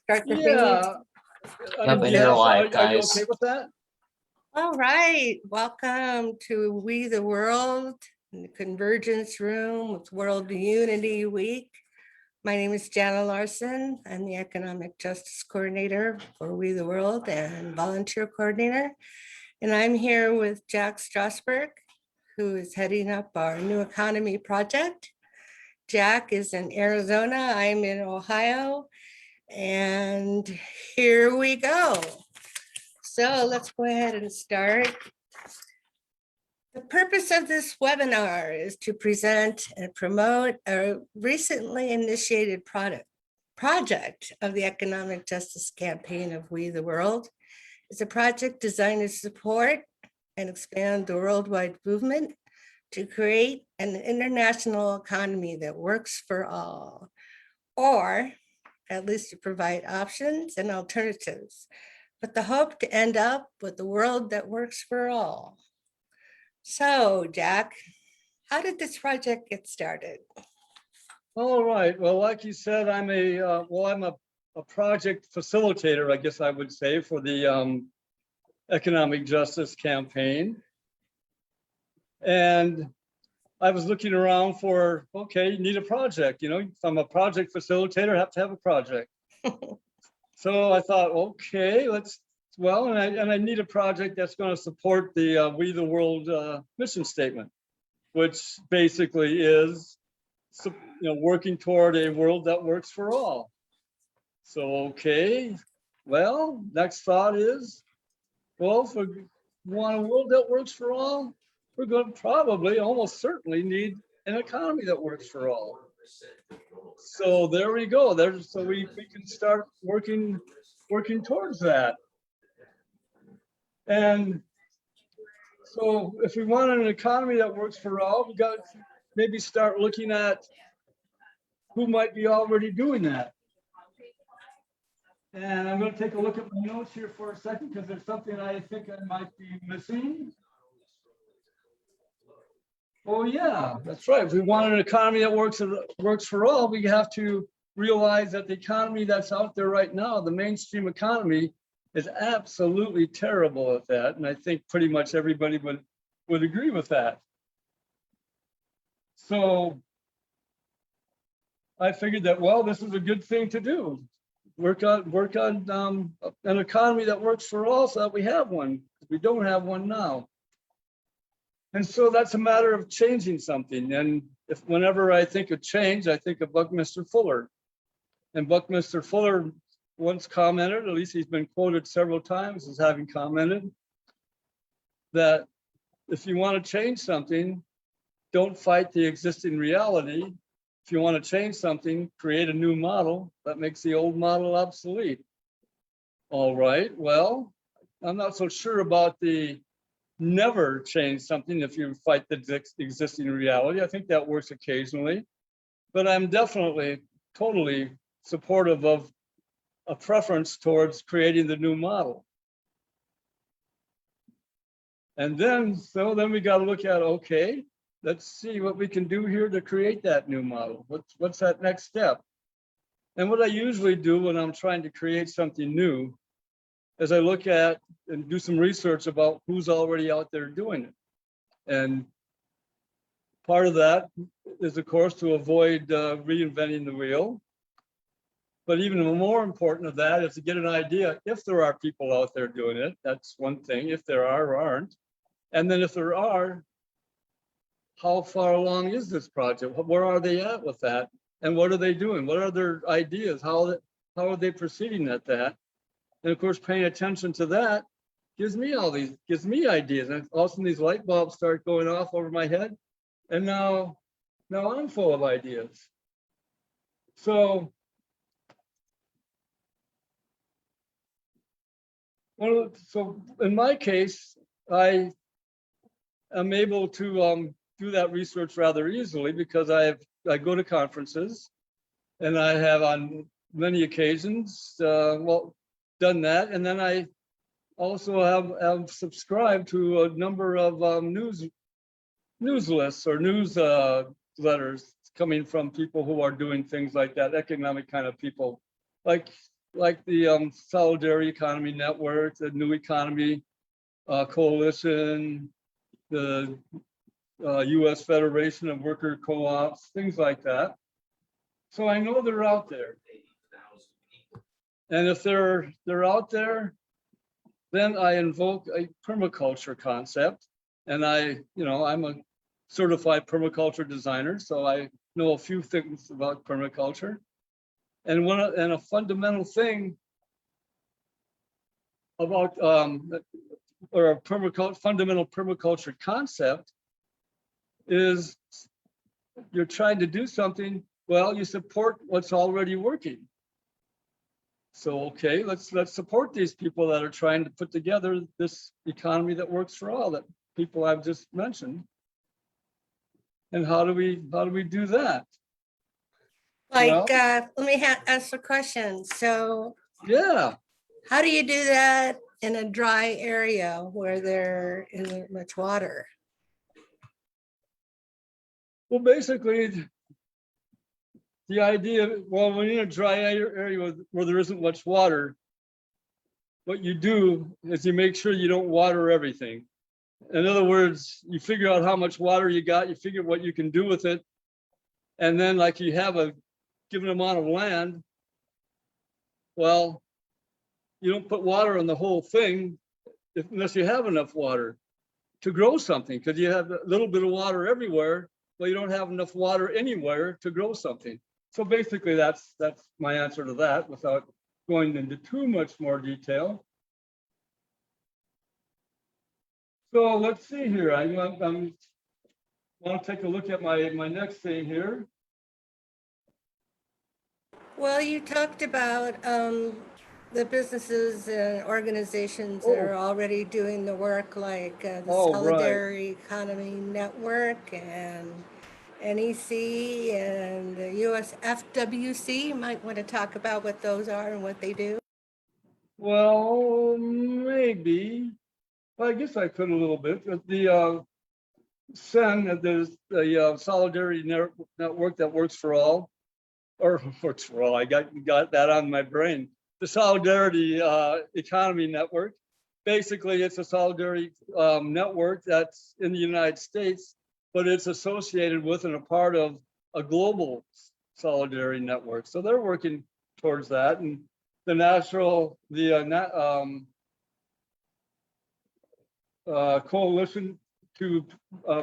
start the thing? Yeah. Yep, and you're live, Are you guys. okay with that? All right, welcome to We the World, in the Convergence Room with World Unity Week. My name is Jana Larson. I'm the Economic Justice Coordinator for We the World and Volunteer Coordinator. And I'm here with Jack Strasberg, who is heading up our New Economy Project. Jack is in Arizona, I'm in Ohio, and here we go. So let's go ahead and start. The purpose of this webinar is to present and promote a recently initiated project of the Economic Justice Campaign of We the World. It's a project designed to support and expand the worldwide movement to create an international economy that works for all, or at least to provide options and alternatives, with the hope to end up with a world that works for all. So, Jack, how did this project get started? All right. Well, like you said, I'm a project facilitator, I guess I would say, for the Economic Justice Campaign. And I was looking around for, okay, you need a project. You know, if I'm a project facilitator, I have to have a project. So I thought, okay, and I need a project that's going to support the We the World mission statement, which basically is, working toward a world that works for all. So, okay, well, next thought is, well, if we want a world that works for all, we're going to probably, almost certainly need an economy that works for all. So there we go. So we can start working towards that. And so if we want an economy that works for all, we got to maybe start looking at who might be already doing that. And I'm going to take a look at my notes here for a second, because there's something I think I might be missing. Oh yeah, that's right. If we want an economy that works for all, we have to realize that the economy that's out there right now, the mainstream economy, is absolutely terrible at that. And I think pretty much everybody would agree with that. So I figured that, well, this is a good thing to do. Work on an economy that works for all, so that we have one. We don't have one now. And so that's a matter of changing something. And whenever I think of change, I think of Buckminster Fuller. And Buckminster Fuller once commented, at least he's been quoted several times as having commented, that if you want to change something, don't fight the existing reality. If you want to change something, create a new model that makes the old model obsolete. All right, well, I'm not so sure about the never change something if you fight the existing reality. I think that works occasionally, but I'm definitely totally supportive of a preference towards creating the new model. And then we got to look at, okay, let's see what we can do here to create that new model. What's that next step? And what I usually do when I'm trying to create something new is I look at and do some research about who's already out there doing it. And part of that is, of course, to avoid reinventing the wheel. But even more important of that is to get an idea if there are people out there doing it. That's one thing, if there are or aren't. And then if there are, how far along is this project? Where are they at with that? And what are they doing? What are their ideas? How are they proceeding at that? And of course, paying attention to that gives me ideas. And all of a sudden these light bulbs start going off over my head. And now I'm full of ideas. So in my case, I am able to do that research rather easily, because I go to conferences, and I have on many occasions done that. And then I also have subscribed to a number of news lists or news letters coming from people who are doing things like that, economic kind of people, like like the Solidarity Economy Network, the New Economy Coalition, the US Federation of Worker Co-ops, things like that. So I know they're out there. And if they're out there, then I invoke a permaculture concept. And I'm a certified permaculture designer, so I know a few things about permaculture. And a fundamental thing about or a fundamental permaculture concept is you're trying to do something, well, you support what's already working. So, okay, let's support these people that are trying to put together this economy that works for all, that people I've just mentioned. And how do we do that? Like, let me ask a question. So Yeah, how do you do that in a dry area where there isn't much water? well, basically, the idea, well, when you're in a dry area where there isn't much water, what you do is you make sure you don't water everything. In other words, you figure out how much water you got, you figure what you can do with it. And then like you have a given amount of land, well, you don't put water on the whole thing unless you have enough water to grow something, because you have a little bit of water everywhere, but you don't have enough water anywhere to grow something. So basically that's my answer to that without going into too much more detail. So let's see here. I want to take a look at my next thing here. Well, you talked about the businesses and organizations that are already doing the work, like the Oh, right. Solidarity Economy Network and NEC and the USFWC. You might want to talk about what those are and what they do. Well, maybe. Well, I guess I could a little bit, but the SEN, there's the Solidarity Network that works for all, or works for all. I got that on my brain. The Solidarity Economy Network. Basically, it's a solidarity network that's in the United States, but it's associated with and a part of a global solidarity network. So they're working towards that. And the coalition to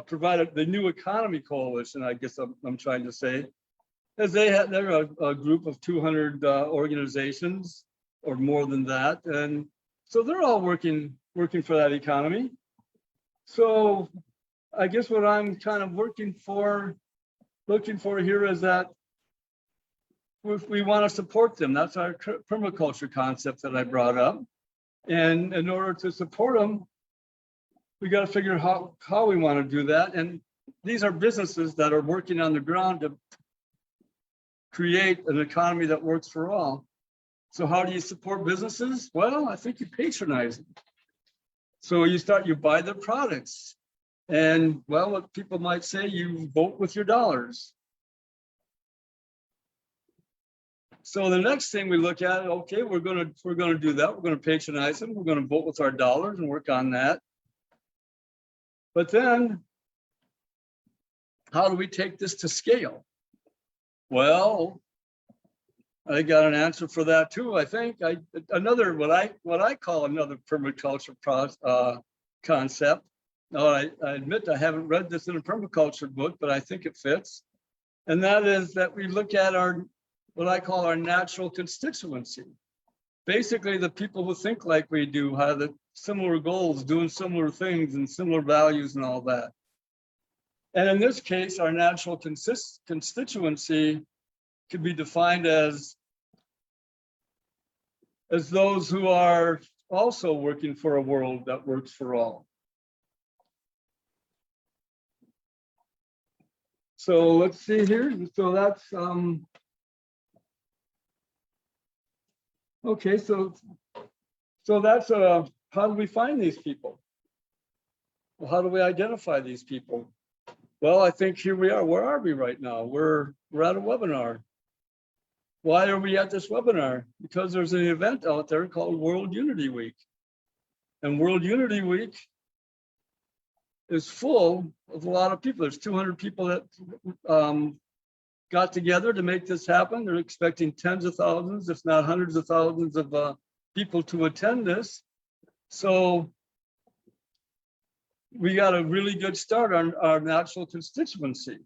provide the New Economy Coalition, I guess I'm trying to say, as they're a group of 200 organizations or more than that, and so they're all working for that economy. So I guess what I'm kind of looking for here is that we want to support them. That's our permaculture concept that I brought up, and in order to support them, we got to figure out how we want to do that. And these are businesses that are working on the ground to create an economy that works for all. So how do you support businesses? Well, I think you patronize them. So you buy their products. And well, what people might say, you vote with your dollars. So the next thing we look at, okay, we're gonna do that. We're gonna patronize them. We're gonna vote with our dollars and work on that. But then, how do we take this to scale? Well, I got an answer for that too. I think another what I call another permaculture concept. Now I admit I haven't read this in a permaculture book, but I think it fits. And that is that we look at what I call our natural constituency. Basically, the people who think like we do, have the similar goals, doing similar things and similar values and all that. And in this case, our natural constituency could be defined as those who are also working for a world that works for all. So let's see here. So that's okay. So that's how do we find these people? Well, how do we identify these people? Well, I think here we are. Where are we right now? We're at a webinar. Why are we at this webinar? Because there's an event out there called World Unity Week. And World Unity Week is full of a lot of people. There's 200 people that got together to make this happen. They're expecting tens of thousands, if not hundreds of thousands of people to attend this. So we got a really good start on our natural constituency.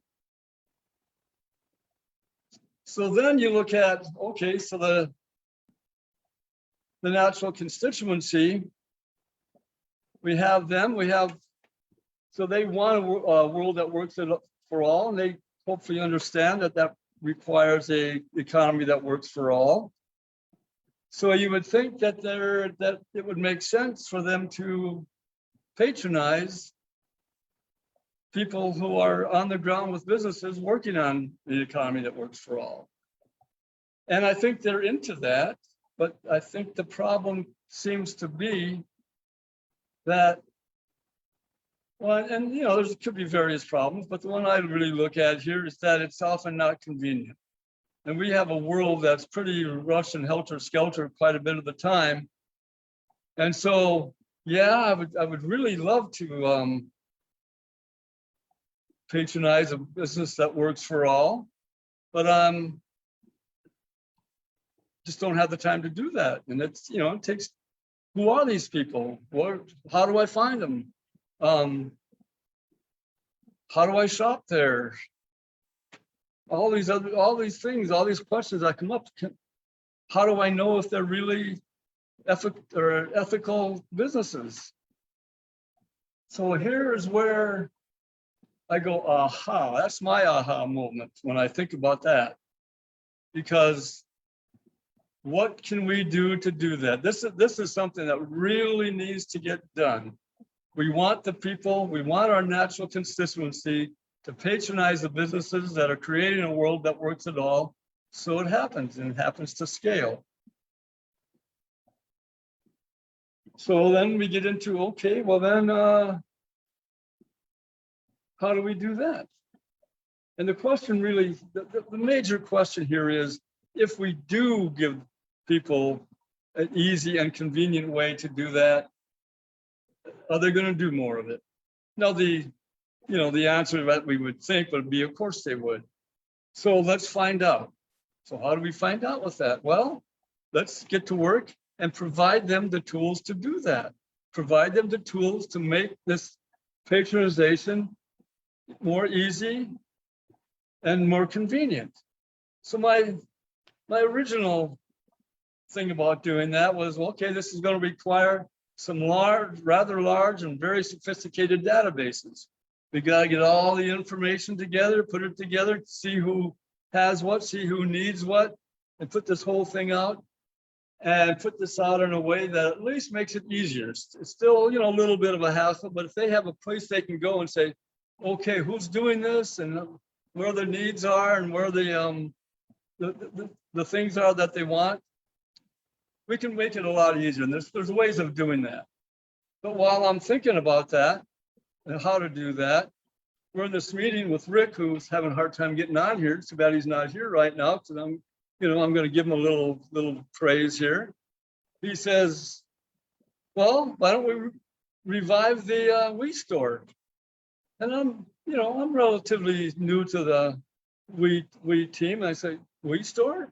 So then you look at, okay, so the natural constituency, we have them, so they want a world that works for all, and they hopefully understand that that requires a economy that works for all. So you would think that it would make sense for them to patronize people who are on the ground with businesses working on the economy that works for all. And I think they're into that, but I think the problem seems to be that, well, and you know, there could be various problems, but the one I really look at here is that it's often not convenient. And we have a world that's pretty rush and helter-skelter quite a bit of the time. And so, yeah, I would really love to patronize a business that works for all, but just don't have the time to do that. And it's, you know, it takes, who are these people? How do I find them? How do I shop there? All these things, all these questions that come up. How do I know if they're really ethical businesses? So here's where I go, aha, that's my aha moment when I think about that. Because what can we do to do that? This is something that really needs to get done. We want the people, we want our natural constituency to patronize the businesses that are creating a world that works at all. So it happens, and it happens to scale. So then we get into, okay, well then, how do we do that? And the question really, the major question here is, if we do give people an easy and convenient way to do that, are they going to do more of it? Now, the answer that we would think would be, of course they would. So let's find out. So how do we find out with that? Well, let's get to work and provide them the tools to do that. Provide them the tools to make this patronization more easy and more convenient. So my original thing about doing that was, well, okay, this is going to require some rather large and very sophisticated databases. We got to get all the information together, put it together, see who has what, see who needs what, and put this whole thing out, and put this out in a way that at least makes it easier. It's still, you know, a little bit of a hassle, but if they have a place they can go and say, okay, who's doing this, and where the needs are, and where the things are that they want, we can make it a lot easier. And there's ways of doing that. But while I'm thinking about that and how to do that, we're in this meeting with Rick, who's having a hard time getting on here. It's too bad he's not here right now, because I'm going to give him a little praise here. He says, well, why don't we revive the Wii store? And I'm relatively new to the Wii team. I say, Wii store?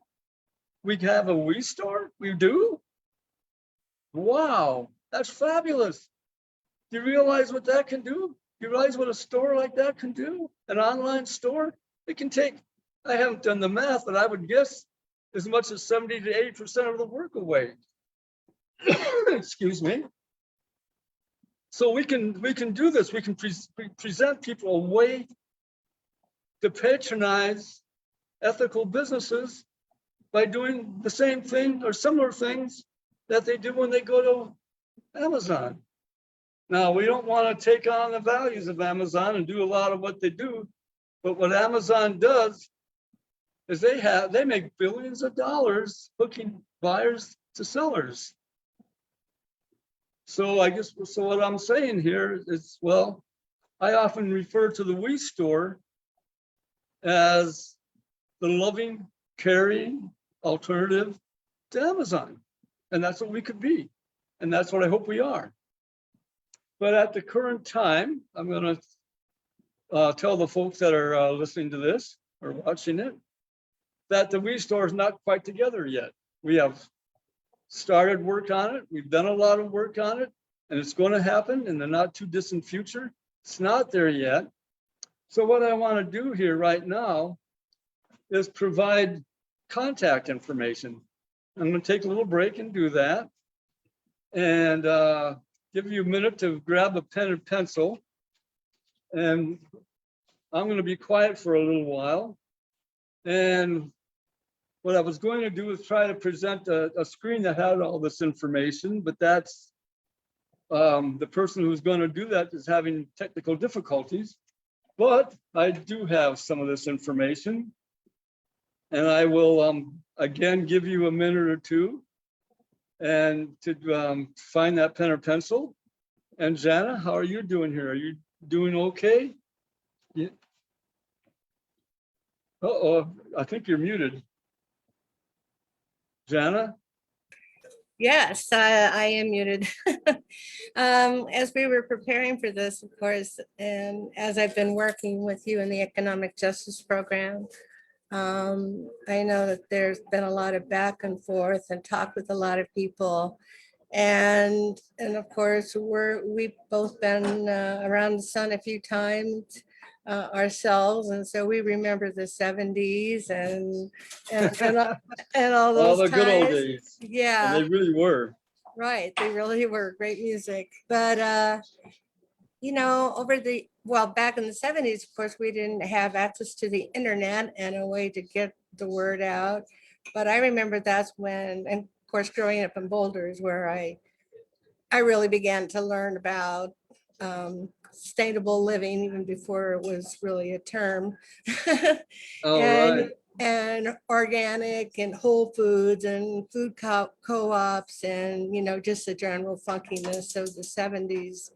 We have a Wii store? We do? Wow, that's fabulous. Do you realize what that can do? Do you realize what a store like that can do? An online store? It can take, I haven't done the math, but I would guess as much as 70 to 80% of the work away. Excuse me. So we can do this. We can present people a way to patronize ethical businesses by doing the same thing or similar things that they do when they go to Amazon. Now, we don't want to take on the values of Amazon and do a lot of what they do, but what Amazon does is they make billions of dollars hooking buyers to sellers. So I guess, so what I'm saying here is, well, I often refer to the Wii store as the loving, caring, alternative to Amazon. And that's what we could be. And that's what I hope we are. But at the current time, I'm going to tell the folks that are listening to this or watching it that the We Store is not quite together yet. We have started work on it. We've done a lot of work on it, and it's going to happen in the not too distant future. It's not there yet. So what I want to do here right now is provide contact information. I'm going to take a little break and do that, and give you a minute to grab a pen and pencil. And I'm going to be quiet for a little while. And what I was going to do is try to present a screen that had all this information, but that's the person who's going to do that is having technical difficulties. But I do have some of this information, and I will again give you a minute or two and to find that pen or pencil. And Jana, how are you doing here? Are you doing okay? Yeah. Uh-oh, I think you're muted. Jana? Yes, I am muted. As we were preparing for this, of course, and as I've been working with you in the Economic Justice Program, I know that there's been a lot of back and forth and talk with a lot of people. And of course, we've both been around the sun a few times ourselves, and so we remember the 70s and all All those the good old times. days. Yeah. And they really were. Right, they really were great music. But you know, back in the 70s, of course, we didn't have access to the internet and a way to get the word out. But I remember that's when, and of course, growing up in Boulder is where I really began to learn about sustainable living even before it was really a term. All and right. and organic and whole foods and food co-ops and, you know, just the general funkiness of the 70s.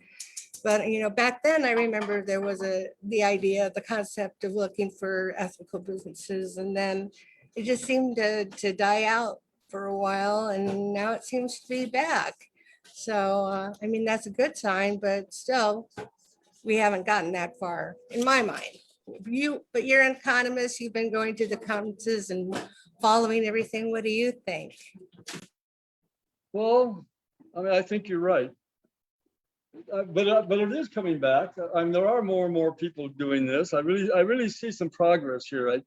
But, you know, back then I remember there was the idea, the concept of looking for ethical businesses, and then it just seemed to die out for a while, and now it seems to be back. So, I mean, that's a good sign, but still, we haven't gotten that far in my mind. But you're an economist, you've been going to the conferences and following everything. What do you think? Well, I mean, I think you're right. But it is coming back. I mean, there are more and more people doing this. I really see some progress here.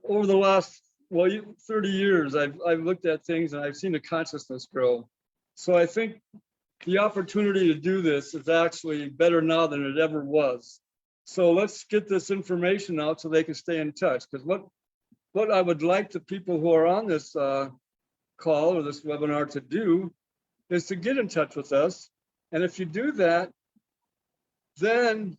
Over the last 30 years, I've looked at things and I've seen the consciousness grow. So I think the opportunity to do this is actually better now than it ever was. So let's get this information out so they can stay in touch. Because what I would like the people who are on this call or this webinar to do is to get in touch with us. And if you do that, then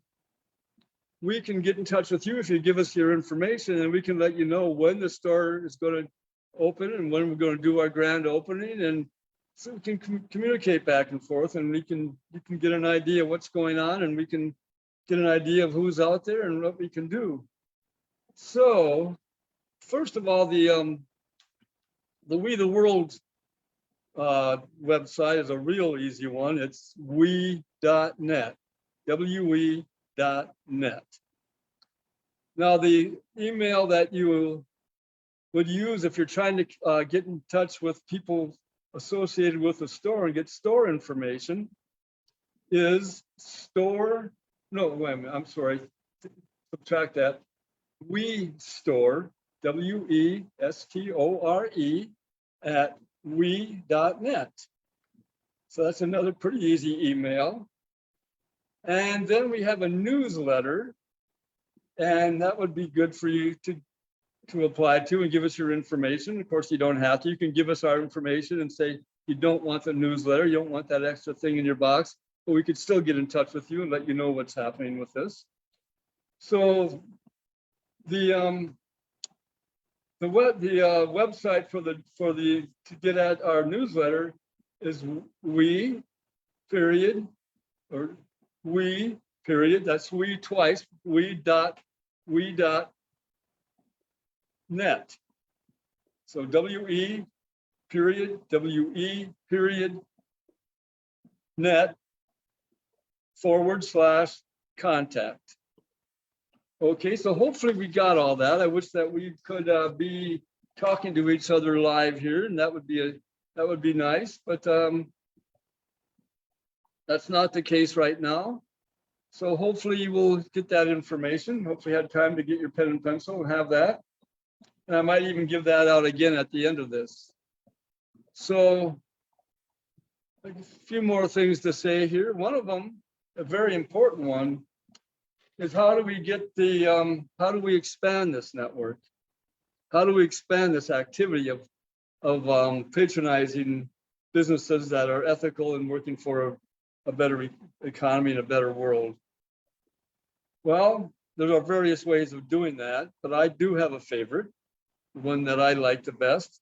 we can get in touch with you if you give us your information, and we can let you know when the store is going to open and when we're going to do our grand opening, and so we can communicate back and forth, and you can get an idea of what's going on, and we can get an idea of who's out there and what we can do. So first of all, the We the World website is a real easy one. It's we.net, we.net. Now, the email that you would use if you're trying to get in touch with people associated with the store and get store information is subtract that, we store, WESTORE at we.net. So that's another pretty easy email. And then we have a newsletter, and that would be good for you to apply to and give us your information. Of course, you don't have to. You can give us our information and say you don't want the newsletter, you don't want that extra thing in your box, but we could still get in touch with you and let you know what's happening with this. So the website to get at our newsletter is that's we twice, we.net. So WE period, WE period, net /contact. Okay, so hopefully we got all that. I wish that we could be talking to each other live here, and that would be nice, but that's not the case right now. So hopefully you will get that information. Hopefully you had time to get your pen and pencil and have that. And I might even give that out again at the end of this. So a few more things to say here. One of them, a very important one, is how do we get the, how do we expand this network? How do we expand this activity of patronizing businesses that are ethical and working for a better economy and a better world? Well, there are various ways of doing that, but I do have a favorite, one that I like the best.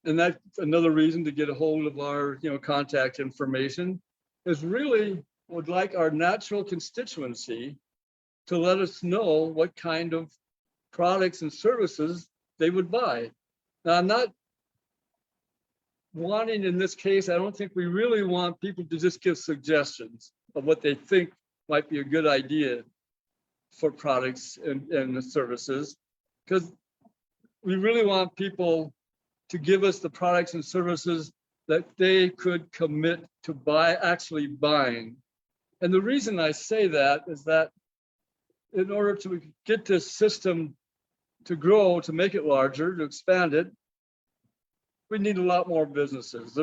And that's another reason to get a hold of our, contact information, is really would like our natural constituency to let us know what kind of products and services they would buy. Now, I'm not wanting, in this case, I don't think we really want people to just give suggestions of what they think might be a good idea for products and services, because we really want people to give us the products and services that they could commit to actually buying. And the reason I say that is that in order to get this system to grow, to make it larger, to expand it, we need a lot more businesses.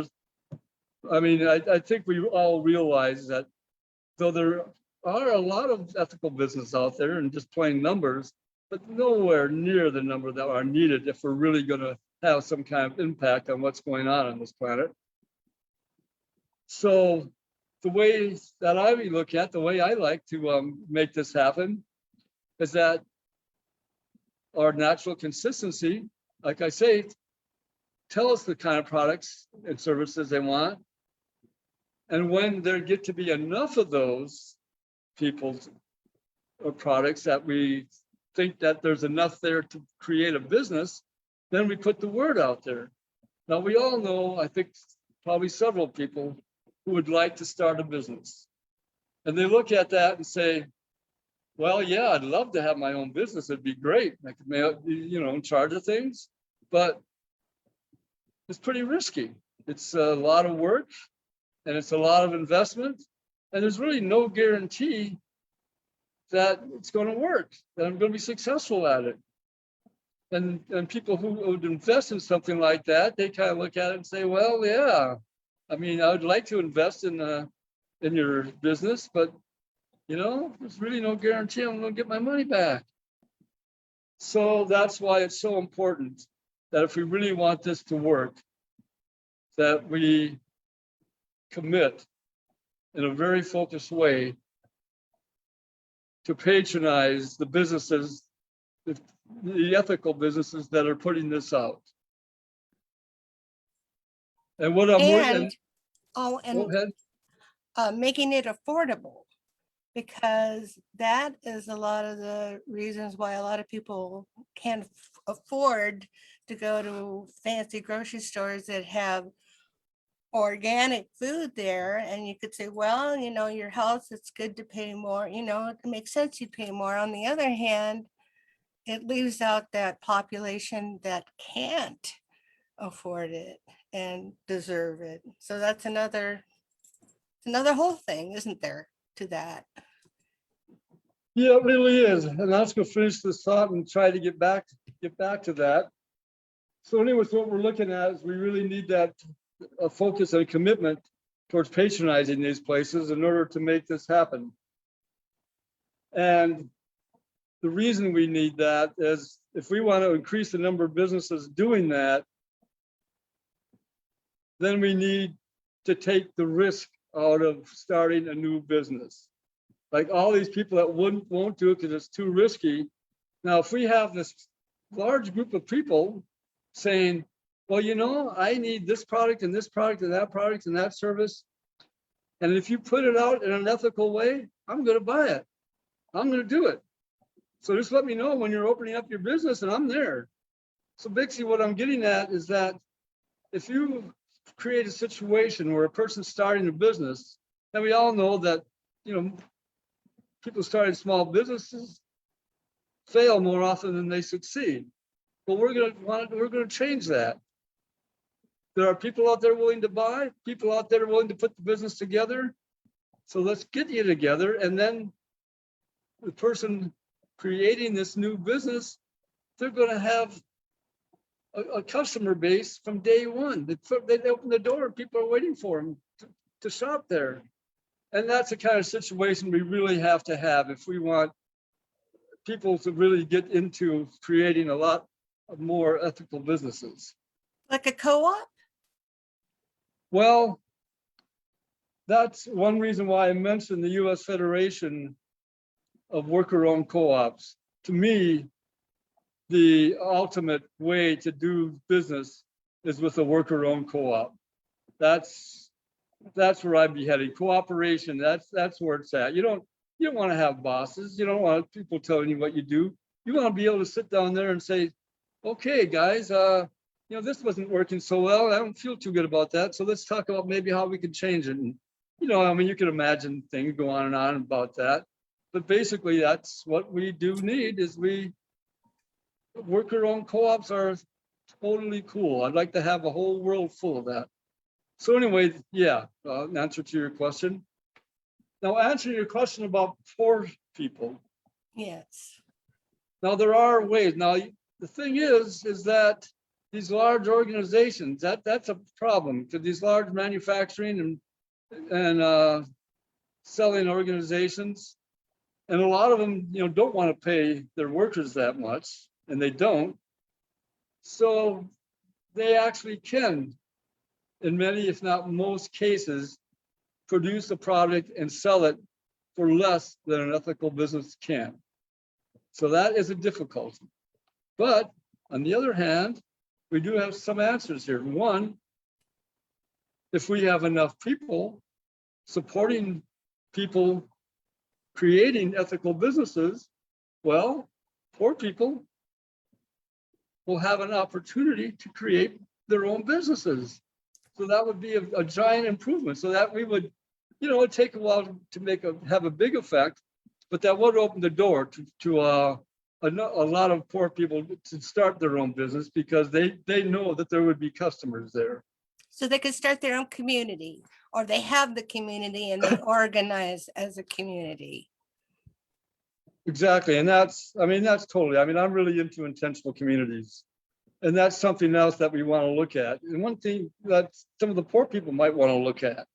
I think we all realize that though there are a lot of ethical businesses out there and just plain numbers, but nowhere near the number that are needed if we're really going to have some kind of impact on what's going on this planet. So the way that I look at, the way I like to make this happen, is that our natural consistency, like I say, tell us the kind of products and services they want. And when there get to be enough of those people's or products that we think that there's enough there to create a business, then we put the word out there. Now, we all know, I think probably several people who would like to start a business. And they look at that and say, well, yeah, I'd love to have my own business. It'd be great. I could, in charge of things, but it's pretty risky. It's a lot of work and it's a lot of investment. And there's really no guarantee that it's going to work, that I'm going to be successful at it. And people who would invest in something like that, they kind of look at it and say, well, yeah, I would like to invest in your business, but there's really no guarantee I'm going to get my money back. So that's why it's so important that if we really want this to work, that we commit in a very focused way to patronize the businesses, the ethical businesses that are putting this out. And what I'm working, go ahead. Making it affordable, because that is a lot of the reasons why a lot of people can't afford to go to fancy grocery stores that have organic food there. And you could say, well, your health, it's good to pay more, it makes sense you pay more. On the other hand, it leaves out that population that can't afford it and deserve it. So that's another whole thing, isn't there, to that? Yeah, it really is. And let's go finish this thought and try to get back to that. So anyways, what we're looking at is we really need that a focus and a commitment towards patronizing these places in order to make this happen. And the reason we need that is if we want to increase the number of businesses doing that, then we need to take the risk out of starting a new business. Like all these people that won't do it because it's too risky. Now, if we have this large group of people saying, well, I need this product and this product and that product and that service, and if you put it out in an ethical way, I'm going to buy it. I'm going to do it. So just let me know when you're opening up your business and I'm there. So basically what I'm getting at is that if you create a situation where a person's starting a business, and we all know that, people starting small businesses fail more often than they succeed. But we're gonna change that. There are people out there willing to buy, people out there willing to put the business together. So let's get you together, and then the person creating this new business, they're gonna have a customer base from day one. They open the door, people are waiting for them to shop there. And that's the kind of situation we really have to have if we want people to really get into creating a lot of more ethical businesses. Like a co-op? Well, that's one reason why I mentioned the US Federation of Worker-Owned Co-ops. To me, the ultimate way to do business is with a worker-owned co-op. That's where I'd be heading. Cooperation, that's where it's at. You don't want to have bosses. You don't want people telling you what you do. You want to be able to sit down there and say, okay, guys, this wasn't working so well. I don't feel too good about that. So let's talk about maybe how we can change it. And, you can imagine things go on and on about that. But basically, that's what we do need is worker-owned co-ops are totally cool. I'd like to have a whole world full of that. So anyway, yeah, answer to your question. Now, answering your question about poor people. Yes. Now, there are ways. Now, the thing is that these large organizations, that's a problem to these large manufacturing and selling organizations. And a lot of them, don't want to pay their workers that much, and they don't. So they actually can, in many, if not most cases, produce a product and sell it for less than an ethical business can. So that is a difficulty. But on the other hand, we do have some answers here. One, if we have enough people supporting people creating ethical businesses, well, poor people will have an opportunity to create their own businesses. So that would be a giant improvement. So that we would, it'd take a while to have a big effect, but that would open the door to a lot of poor people to start their own business because they know that there would be customers there. So they could start their own community, or they have the community and they organize as a community. Exactly. And that's totally, I'm really into intentional communities. And that's something else that we want to look at. And one thing that some of the poor people might want to look at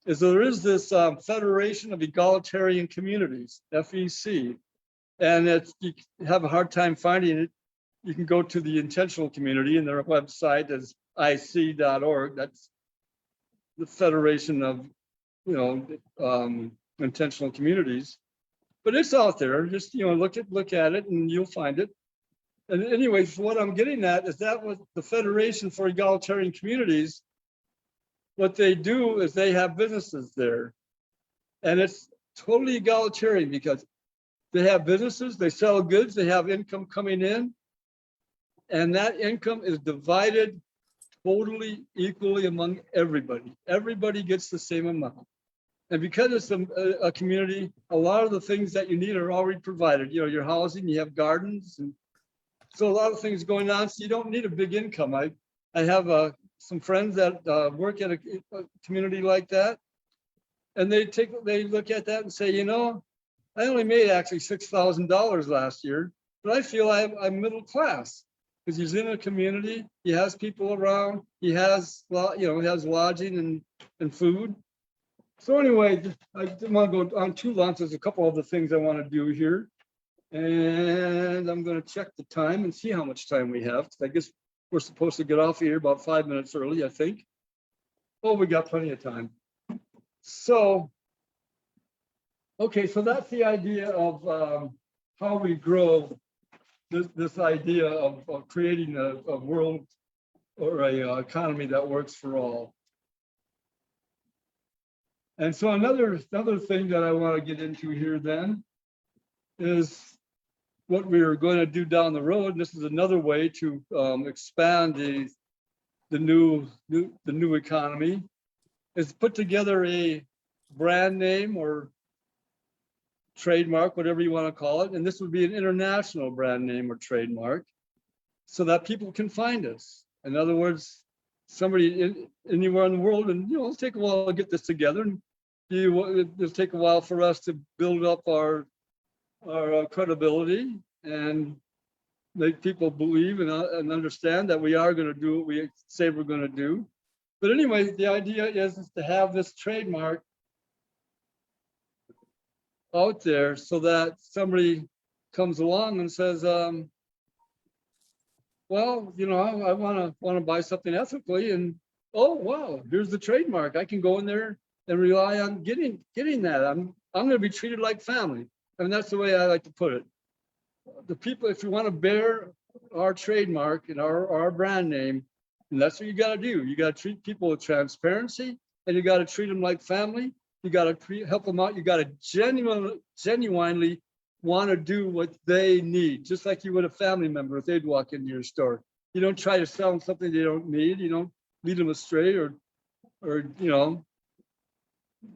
is there is this Federation of Egalitarian Communities, FEC. And if you have a hard time finding it, you can go to the intentional community, and their website is ic.org. That's the Federation of, intentional communities. But it's out there. Just look at it, and you'll find it. And anyways, what I'm getting at is that with the Federation for Egalitarian Communities, what they do is they have businesses there, and it's totally egalitarian because they have businesses, they sell goods, they have income coming in, and that income is divided totally equally among everybody. Everybody gets the same amount. And because it's a community, a lot of the things that you need are already provided. Your housing, you have gardens, and so a lot of things going on. So you don't need a big income. I have some friends that work at a community like that, and they look at that and say, I only made actually $6,000 last year, but I feel I'm middle class because he's in a community. He has people around. He has lodging and food. So anyway, I didn't want to go on too long. There's a couple of the things I want to do here. And I'm going to check the time and see how much time we have. I guess we're supposed to get off here about 5 minutes early, I think. Oh, we got plenty of time. So, okay, so that's the idea of how we grow this idea of creating a world or a economy that works for all. And so another thing that I want to get into here then is what we are going to do down the road, and this is another way to expand the new economy, is put together a brand name or trademark, whatever you want to call it, and this would be an international brand name or trademark, so that people can find us. In other words, somebody anywhere in the world, and it'll take a while to get this together, and it'll take a while for us to build up our credibility and make people believe and understand that we are going to do what we say we're going to do. But anyway, the idea is to have this trademark out there so that somebody comes along and says, well, I want to buy something ethically, and oh wow, here's the trademark. I can go in there and rely on getting that. I'm going to be treated like family. I mean, that's the way I like to put it. The people, if you want to bear our trademark and our brand name, and that's what you got to do. You got to treat people with transparency, and you got to treat them like family. You got to help them out. You got to genuinely want to do what they need, just like you would a family member if they'd walk into your store. You don't try to sell them something they don't need. You don't lead them astray or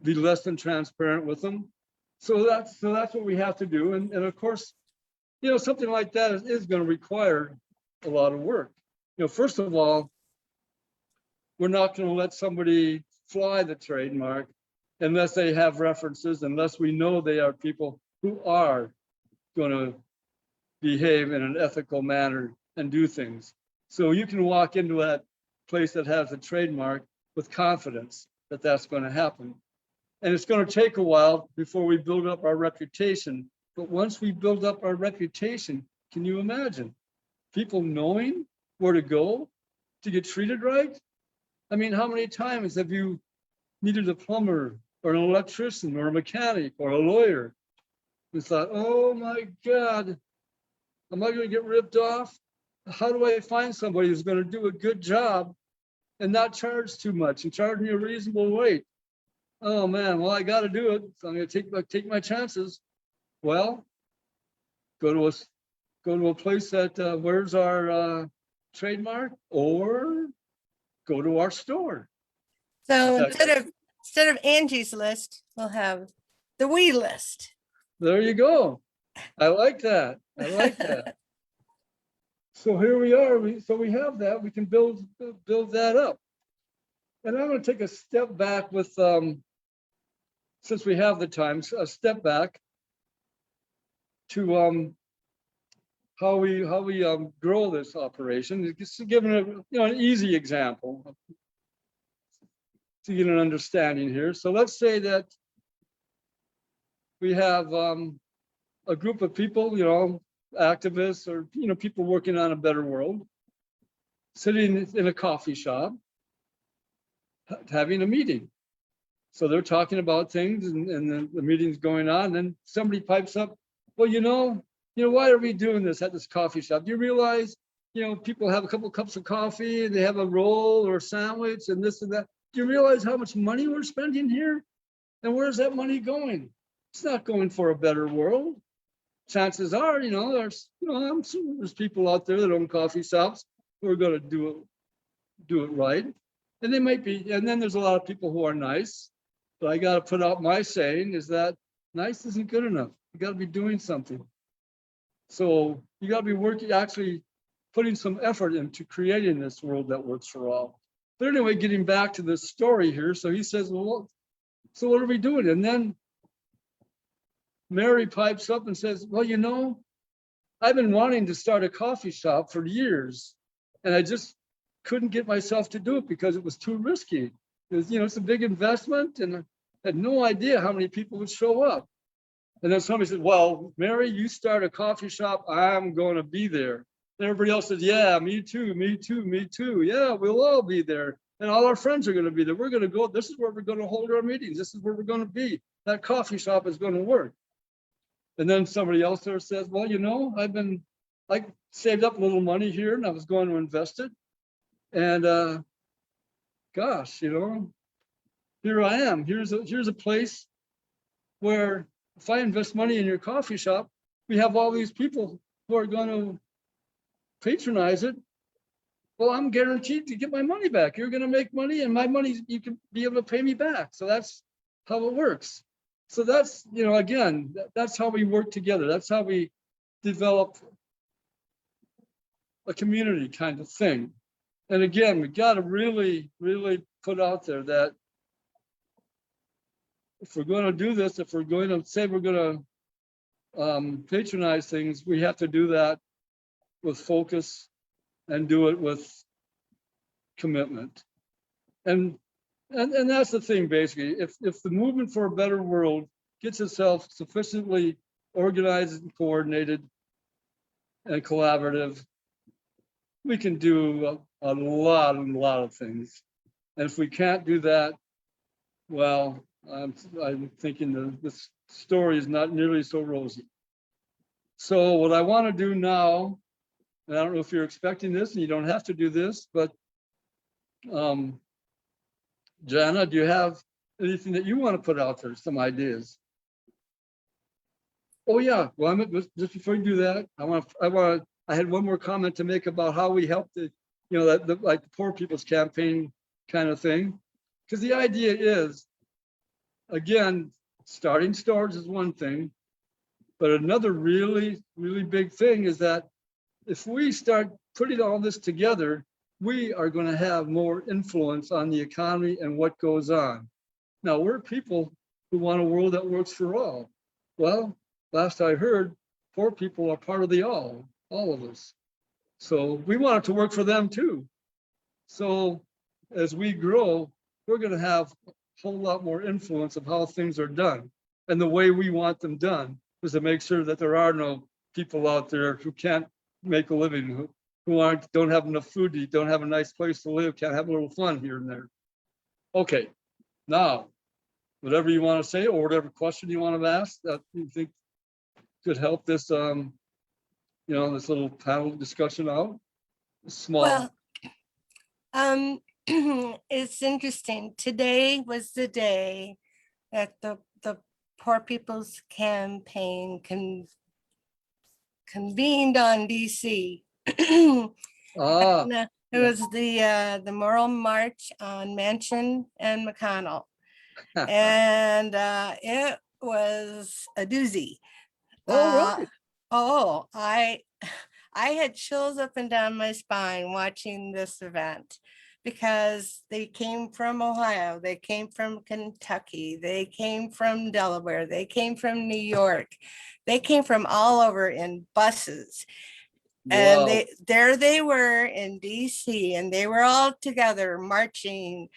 be less than transparent with them. So that's what we have to do. And of course, something like that is going to require a lot of work. First of all, we're not going to let somebody fly the trademark unless they have references, unless we know they are people who are going to behave in an ethical manner and do things. So you can walk into that place that has a trademark with confidence that that's going to happen. And it's going to take a while before we build up our reputation. But once we build up our reputation, can you imagine people knowing where to go to get treated right? I mean, how many times have you needed a plumber or an electrician or a mechanic or a lawyer? We thought, oh my God, am I going to get ripped off? How do I find somebody who's going to do a good job and not charge too much and charge me a reasonable rate? Oh man, well, I got to do it. So I'm going to take my chances. Well, go to a place that wears our trademark, or go to our store. So instead of Angie's list, we'll have the we list. There you go. I like that. I like that. So here we are. So we have that. We can build that up. And I'm going to take a step back with, since we have the time, a step back to how we grow this operation. Just giving an easy example to get an understanding here. So let's say that we have a group of people, activists or people working on a better world, sitting in a coffee shop, having a meeting. So they're talking about things, and the meeting's going on. And then somebody pipes up, well, why are we doing this at this coffee shop? Do you realize, people have a couple of cups of coffee and they have a roll or a sandwich and this and that. Do you realize how much money we're spending here? And where's that money going? It's not going for a better world. Chances are, I'm sure there's people out there that own coffee shops who are going to do it right. And they might be, and then there's a lot of people who are nice. But I got to put out my saying is that nice isn't good enough. You got to be doing something. So you got to be actually putting some effort into creating this world that works for all. But anyway, getting back to this story here. So he says, well, so what are we doing? And then Mary pipes up and says, well, I've been wanting to start a coffee shop for years, and I just couldn't get myself to do it because it was too risky. It's a big investment, and I had no idea how many people would show up. And then somebody said, well, Mary, you start a coffee shop, I'm going to be there. And everybody else said, yeah, me too, me too, me too. Yeah, we'll all be there. And all our friends are going to be there. We're going to go. This is where we're going to hold our meetings. This is where we're going to be. That coffee shop is going to work. And then somebody else there says, well, I saved up a little money here and I was going to invest it. And gosh, here I am. Here's a place where if I invest money in your coffee shop, we have all these people who are going to patronize it. Well, I'm guaranteed to get my money back. You're going to make money, and my money, you can be able to pay me back. So that's how it works. So that's, again, that's how we work together. That's how we develop a community kind of thing. And again, we got to really, really put out there that if we're going to do this, if we're going to say we're going to patronize things, we have to do that with focus and do it with commitment. And that's the thing, basically. If the movement for a better world gets itself sufficiently organized and coordinated and collaborative, we can do a lot of things. And if we can't do that, well, I'm thinking this story is not nearly so rosy. So what I want to do now, and I don't know if you're expecting this, and you don't have to do this, but Jana, do you have anything that you want to put out there, some ideas? Oh yeah, well, just before you do that, I had one more comment to make about how we help the, like the poor people's campaign kind of thing. Because the idea is, again, starting stores is one thing, but another really, really big thing is that if we start putting all this together, we are going to have more influence on the economy and what goes on. Now, we're people who want a world that works for all. Well, last I heard, poor people are part of the all of us. So we want it to work for them too. So as we grow, we're going to have a whole lot more influence of how things are done. And the way we want them done is to make sure that there are no people out there who can't make a living, who don't have enough food to eat, don't have a nice place to live, can't have a little fun here and there. Okay, now, whatever you want to say or whatever question you want to ask that you think could help this, this little panel discussion out. Small. Well, it's interesting. Today was the day that the Poor People's Campaign convened on DC. Ah, It was the Moral March on Mansion and McConnell, and it was a doozy. all right. I had chills up and down my spine watching this event because they came from Ohio, they came from Kentucky, they came from Delaware, they came from New York, they came from all over in buses. And Wow. they were in DC, and they were all together marching.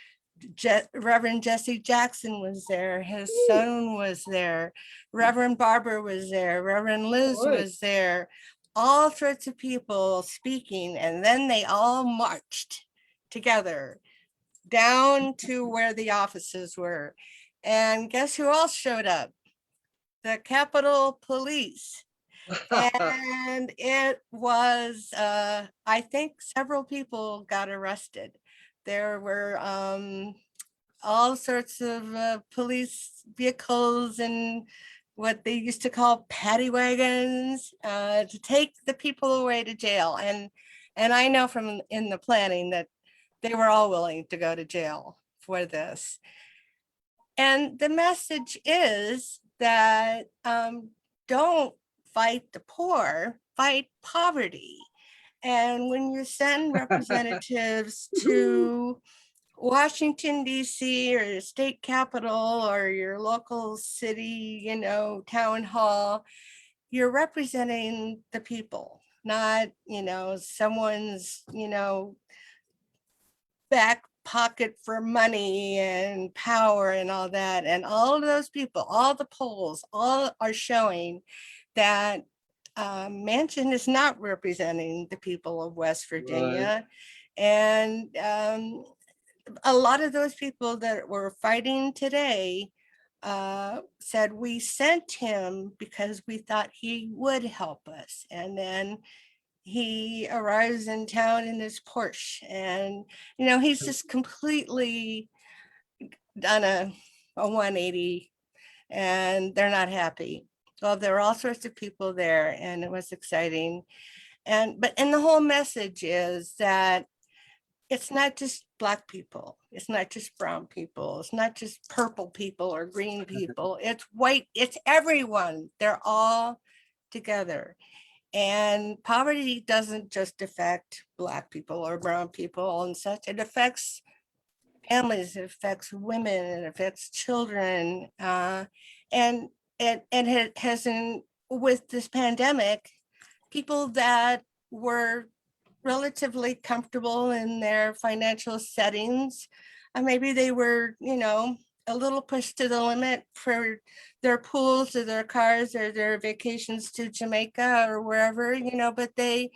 Reverend Jesse Jackson was there, his son was there, Reverend Barber was there, Reverend Liz was there, all sorts of people speaking, and then they all marched together down to where the offices were. And guess who else showed up? The Capitol Police. And it was, I think several people got arrested. There were all sorts of police vehicles and what they used to call paddy wagons to take the people away to jail. And I know from in the planning that they were all willing to go to jail for this. And the message is that don't fight the poor, fight poverty. And when you send representatives to Washington, D.C., or your state capitol or your local city, town hall, you're representing the people, not, someone's, back pocket for money and power and all that. And all of those people, all the polls, all are showing that Manchin is not representing the people of West Virginia. Right. And a lot of those people that were fighting today said we sent him because we thought he would help us. And then he arrives in town in his Porsche, and he's just completely done a 180, and they're not happy. So there were all sorts of people there, and it was exciting. And the whole message is that it's not just Black people, it's not just brown people, it's not just purple people or green people, it's white, it's everyone. They're all together. And poverty doesn't just affect Black people or brown people and such. It affects families, it affects women, it affects children. And it hasn't, with this pandemic, people that were relatively comfortable in their financial settings, maybe they were, a little pushed to the limit for their pools or their cars or their vacations to Jamaica or wherever, but they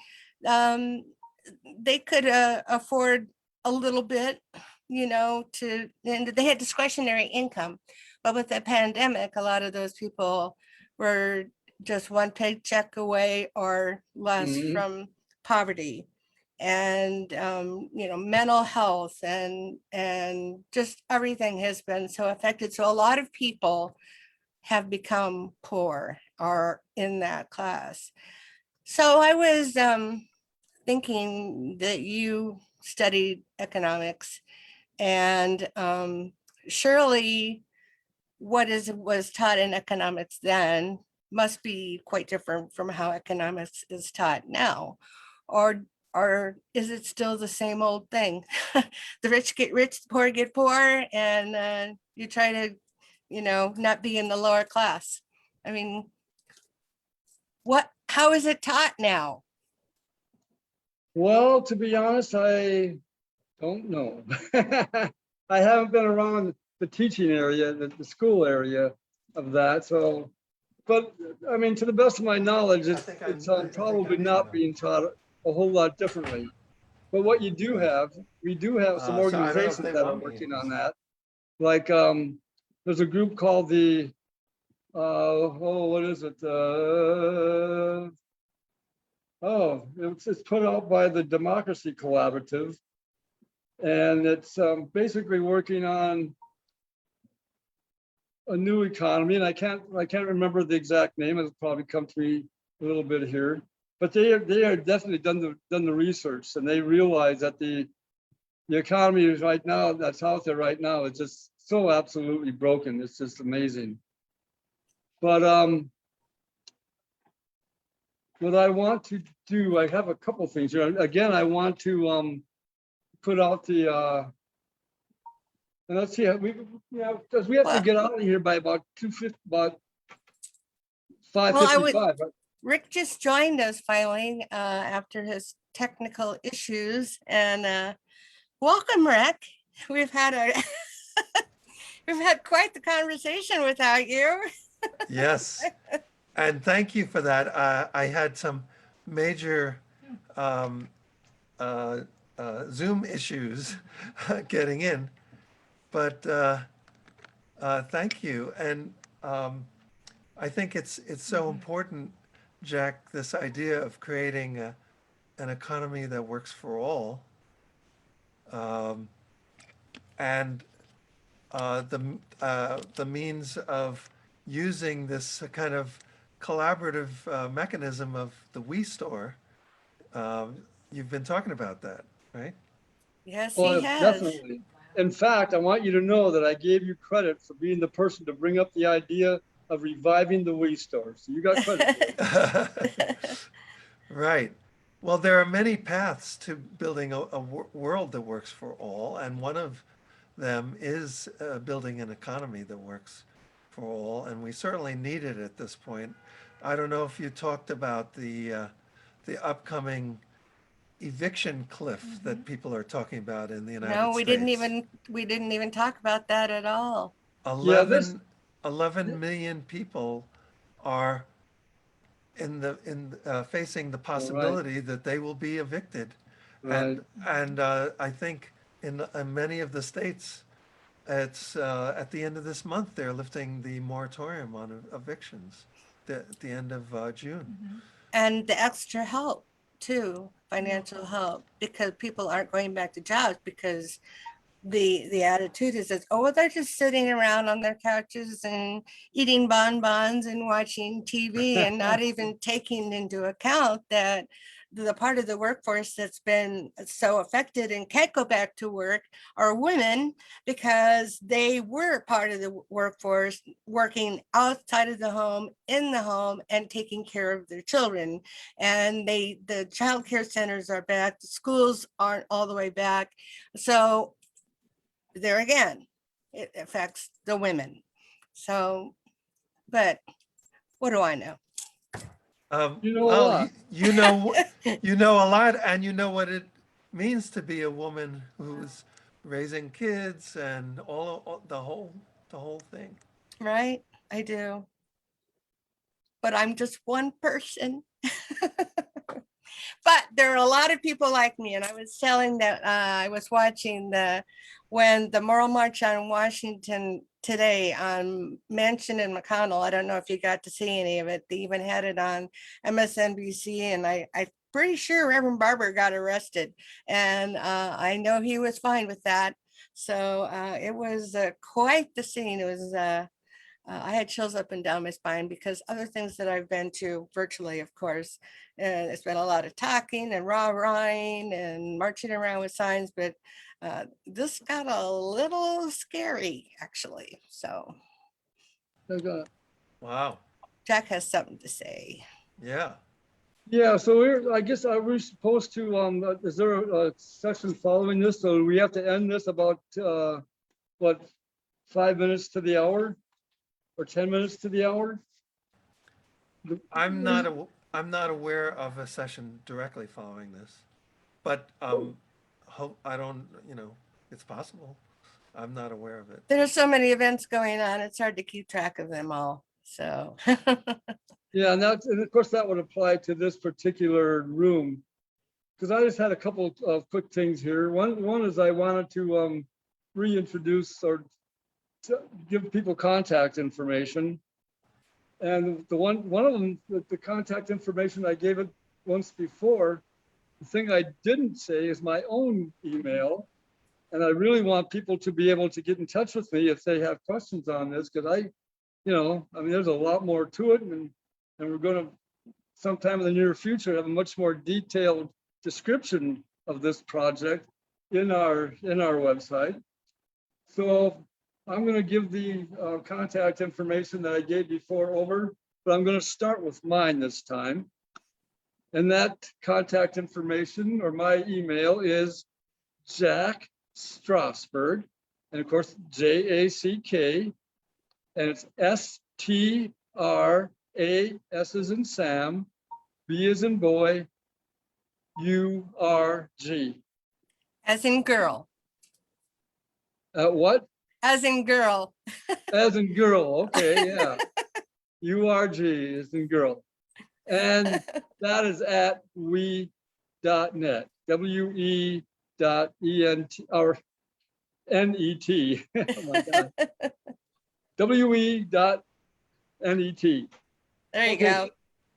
could afford a little bit, and they had discretionary income. But with the pandemic, a lot of those people were just one paycheck away or less Mhm. from poverty. And mental health and just everything has been so affected. So a lot of people have become poor or in that class. So I was thinking that you studied economics, and surely what was taught in economics then must be quite different from how economics is taught now. Or is it still the same old thing? The rich get rich, the poor get poor, and you try to, not be in the lower class. I mean, how is it taught now? Well, to be honest, I don't know. I haven't been around the teaching area, the school area of that. So, but I mean, to the best of my knowledge, it's probably not being taught a whole lot differently. But what you do have, we do have some So I don't know if organizations they that are want me. working on that. Like, there's a group called the, what is it? It's put out by the Democracy Collaborative. And it's basically working on a new economy. And I can't remember the exact name. It'll probably come to me a little bit here. But they are definitely done the research, and they realize that the economy is right now, that's out there right now, is just so absolutely broken. It's just amazing. But what I want to do, I have a couple things here. Again, I want to put out the and let's see, because we have to get out of here by about 2:50, about 5:55. Rick just joined us finally after his technical issues, and welcome, Rick. We've had we've had quite the conversation without you. Yes, and thank you for that. I had some major um, Zoom issues getting in, but thank you. And I think it's so important, Jack, this idea of creating an economy that works for all, and the means of using this kind of collaborative mechanism of the We Store. You've been talking about that, right? Yes, he Well, has. definitely. In fact, I want you to know that I gave you credit for being the person to bring up the idea of reviving the We Store. So you got credit for it. Right. Well, there are many paths to building a world that works for all, and one of them is building an economy that works for all, and we certainly need it at this point. I don't know if you talked about the upcoming eviction cliff that people are talking about in the United No, States. we didn't even talk about that at all. Yeah, 11 million people are facing the right, possibility that they will be evicted, right. and I think in many of the states, it's at the end of this month they're lifting the moratorium on evictions at the end of June. And the extra help too, financial help, because people aren't going back to jobs because the attitude is that, oh, well, they're just sitting around on their couches and eating bonbons and watching TV and not even taking into account that the part of the workforce that's been so affected and can't go back to work are women, because they were part of the workforce working outside of the home, in the home, and taking care of their children. And the child care centers are back, the schools aren't all the way back. So there again, it affects the women. So, but what do I know? You know a Well, lot. you know, you know a lot, and you know what it means to be a woman who's raising kids and all the whole thing. Right? I do. But I'm just one person. But there are a lot of people like me. And I was telling that I was watching when the Moral March on Washington today on Manchin and McConnell. I don't know if you got to see any of it. They even had it on MSNBC, and I'm pretty sure Reverend Barber got arrested, and I know he was fine with that. So it was quite the scene. It was I had chills up and down my spine, because other things that I've been to virtually, of course, it's been a lot of talking and rah-rahing and marching around with signs, but this got a little scary, actually. So Wow. Jack has something to say. Yeah. Yeah, so I guess are we supposed to, is there a session following this? So we have to end this about, what, 5 minutes to the hour? Or 10 minutes to the hour? I'm not aware of a session directly following this, but I don't, it's possible. I'm not aware of it. There are so many events going on, it's hard to keep track of them all. So Yeah, and of course that would apply to this particular room. Because I just had a couple of quick things here. One is I wanted to reintroduce or to give people contact information. And the one of them, the contact information, I gave it once before. The thing I didn't say is my own email. And I really want people to be able to get in touch with me if they have questions on this, because I mean, there's a lot more to it, and we're going to sometime in the near future have a much more detailed description of this project in our website. So I'm going to give the contact information that I gave before over, but I'm going to start with mine this time. And that contact information, or my email, is Jack Strasberg, and of course JACK, and it's STRA, S as in Sam, B as in boy, URG. as in girl, What? as in girl. As in girl. Okay, yeah. URG is in girl. And that is at we.net. WE.ENT or NET. Oh my God. WE.NET. There you Okay. go.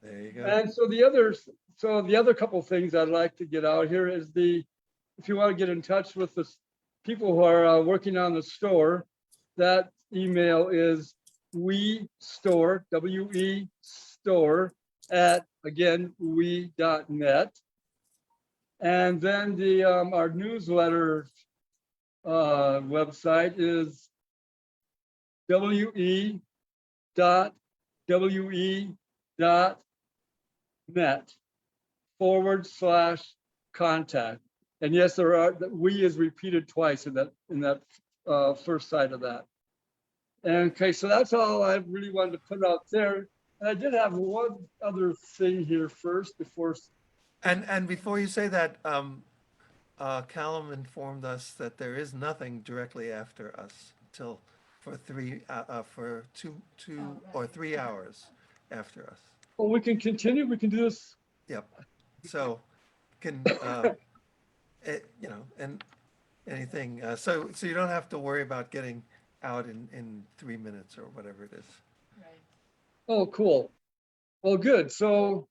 There you go. And so the other couple of things I'd like to get out here is if you want to get in touch with the people who are working on the store, that email is WE store at, again, we.net. And then our newsletter website is we.net/contact. And yes, we is repeated twice in that first side of that. And okay, so that's all I really wanted to put out there. And I did have one other thing here first before. And before you say that, Callum informed us that there is nothing directly after us till for 2 or 3 hours after us. Well, we can continue. We can do this. Yep. So can and anything. So you don't have to worry about getting out in 3 minutes or whatever it is. Oh, cool. Well, good. So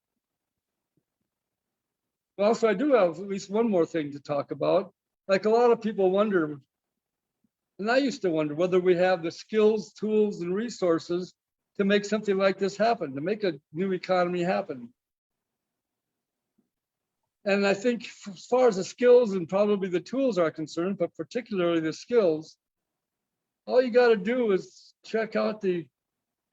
I do have at least one more thing to talk about. Like a lot of people wonder, And I used to wonder whether we have the skills, tools, and resources to make something like this happen, to make a new economy happen. And I think as far as the skills and probably the tools are concerned, but particularly the skills, all you got to do is check out and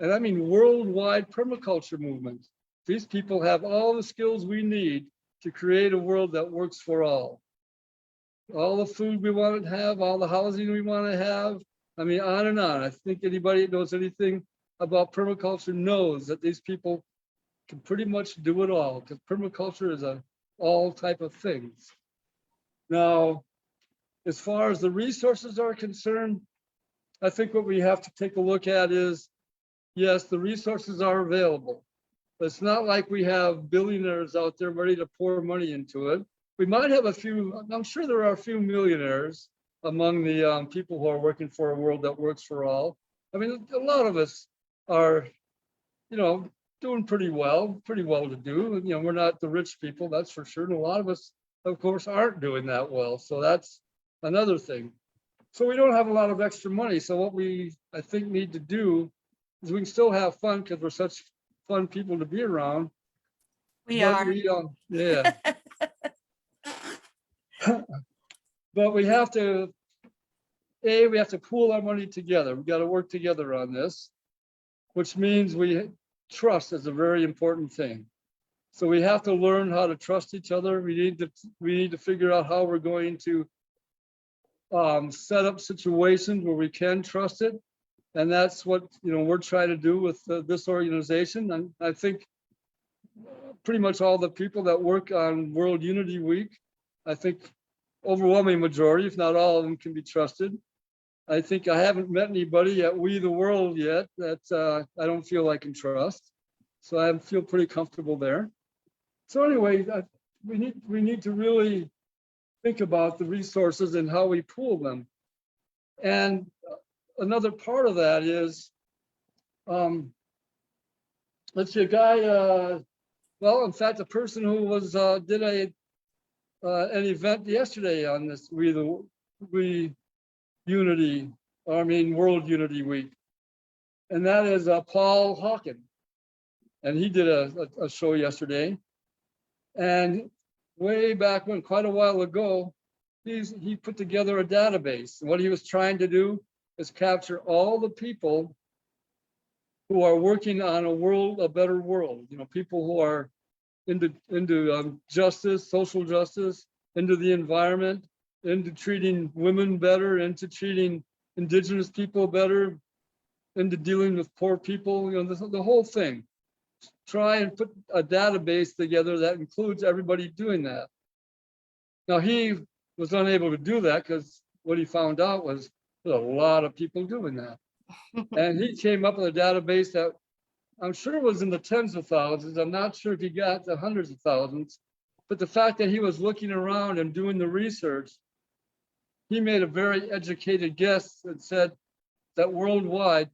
I mean worldwide permaculture movement. These people have all the skills we need to create a world that works for all. All the food we want to have, all the housing we want to have. I mean, on and on. I think anybody that knows anything about permaculture knows that these people can pretty much do it all, because permaculture is a all type of things. Now, as far as the resources are concerned, I think what we have to take a look at is, yes, the resources are available. But it's not like we have billionaires out there ready to pour money into it. We might have a few, I'm sure there are a few millionaires among the people who are working for a world that works for all. I mean, a lot of us are, doing pretty well to do. We're not the rich people, that's for sure. And a lot of us, of course, aren't doing that well. So that's another thing. So we don't have a lot of extra money. So what we, I think, need to do is we can still have fun because we're such fun people to be around. We But are. Yeah. But we have to pool our money together. We got to work together on this, which means trust is a very important thing. So we have to learn how to trust each other. We need to figure out how we're going to set up situations where we can trust it. And that's what we're trying to do with this organization. And I think pretty much all the people that work on World Unity Week, I think overwhelming majority, if not all of them, can be trusted. I think I haven't met anybody at We the World yet that I don't feel I can trust. So I feel pretty comfortable there. So anyway, we need to really think about the resources and how we pool them. And another part of that is, let's see, a guy, well, in fact, a person who was did an event yesterday on this World Unity Week, and that is Paul Hawken, and he did a show yesterday, and way back when, quite a while ago, he put together a database, and what he was trying to do is capture all the people who are working on a better world. People who are into justice, social justice, into the environment, into treating women better, into treating indigenous people better, into dealing with poor people. The whole thing. Try and put a database together that includes everybody doing that. Now he was unable to do that because what he found out was there's a lot of people doing that. And he came up with a database that I'm sure was in the tens of thousands. I'm not sure if he got to hundreds of thousands, but the fact that he was looking around and doing the research, he made a very educated guess and said that worldwide,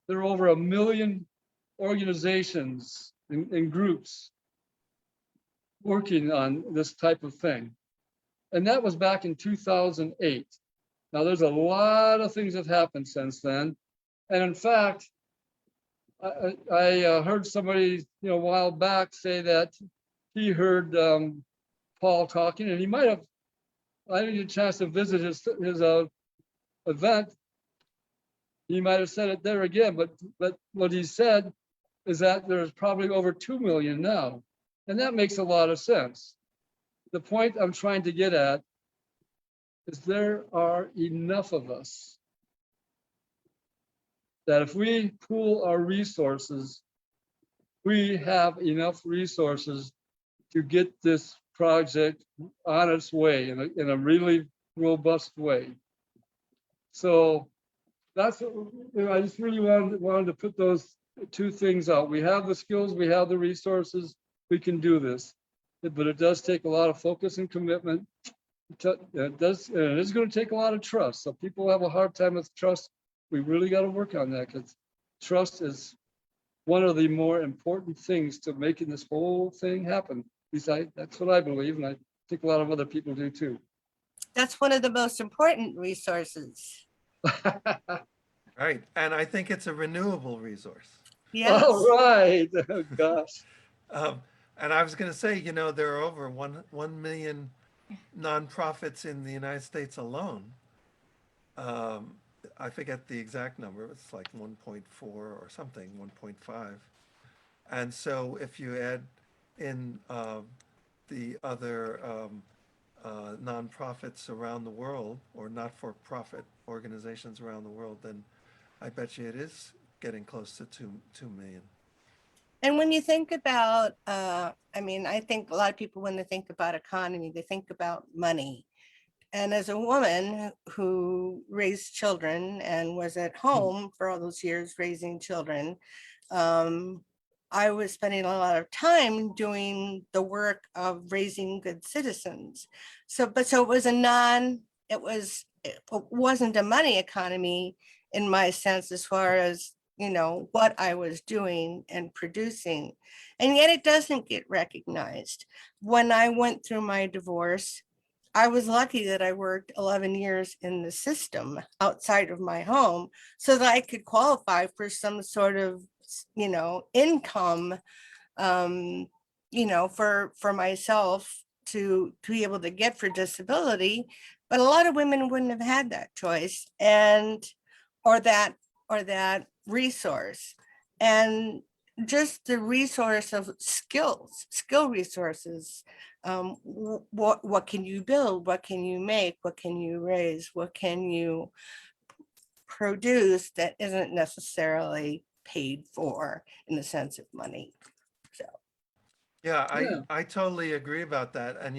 there are over 1 million organizations and groups working on this type of thing. And that was back in 2008. Now there's a lot of things that have happened since then. And in fact, I heard somebody a while back say that he heard Paul talking, and he might have, I didn't get a chance to visit his event. He might have said it there again, but what he said is that there's probably over 2 million now. And that makes a lot of sense. The point I'm trying to get at is there are enough of us that if we pool our resources, we have enough resources to get this project on its way in a really robust way. So that's what I just really wanted to put those two things out. We have the skills, we have the resources, we can do this, but it does take a lot of focus and commitment. It is going to take a lot of trust. So people have a hard time with trust. We really got to work on that because trust is one of the more important things to making this whole thing happen. At least that's what I believe, and I think a lot of other people do too. That's one of the most important resources. Right. And I think it's a renewable resource. Yes. All right, oh, gosh. Um, and I was going to say, there are over 1 million nonprofits in the United States alone. Um, I forget the exact number. It's like 1.4 or something, 1.5. And so if you add in the other nonprofits around the world or not-for-profit organizations around the world, then I bet you it is getting close to 2 million. And when you think about, I mean, I think a lot of people, when they think about economy, they think about money. And as a woman who raised children and was at home for all those years raising children, I was spending a lot of time doing the work of raising good citizens. So it was it wasn't a money economy in my sense, as far as, what I was doing and producing. And yet it doesn't get recognized. When I went through my divorce, I was lucky that I worked 11 years in the system outside of my home so that I could qualify for some sort of, income, for myself to be able to get for disability. But a lot of women wouldn't have had that choice or that resource. And just the resource of skill resources. What can you build? What can you make? What can you raise? What can you produce that isn't necessarily paid for in the sense of money? So, Yeah, Yeah. I totally agree about that. And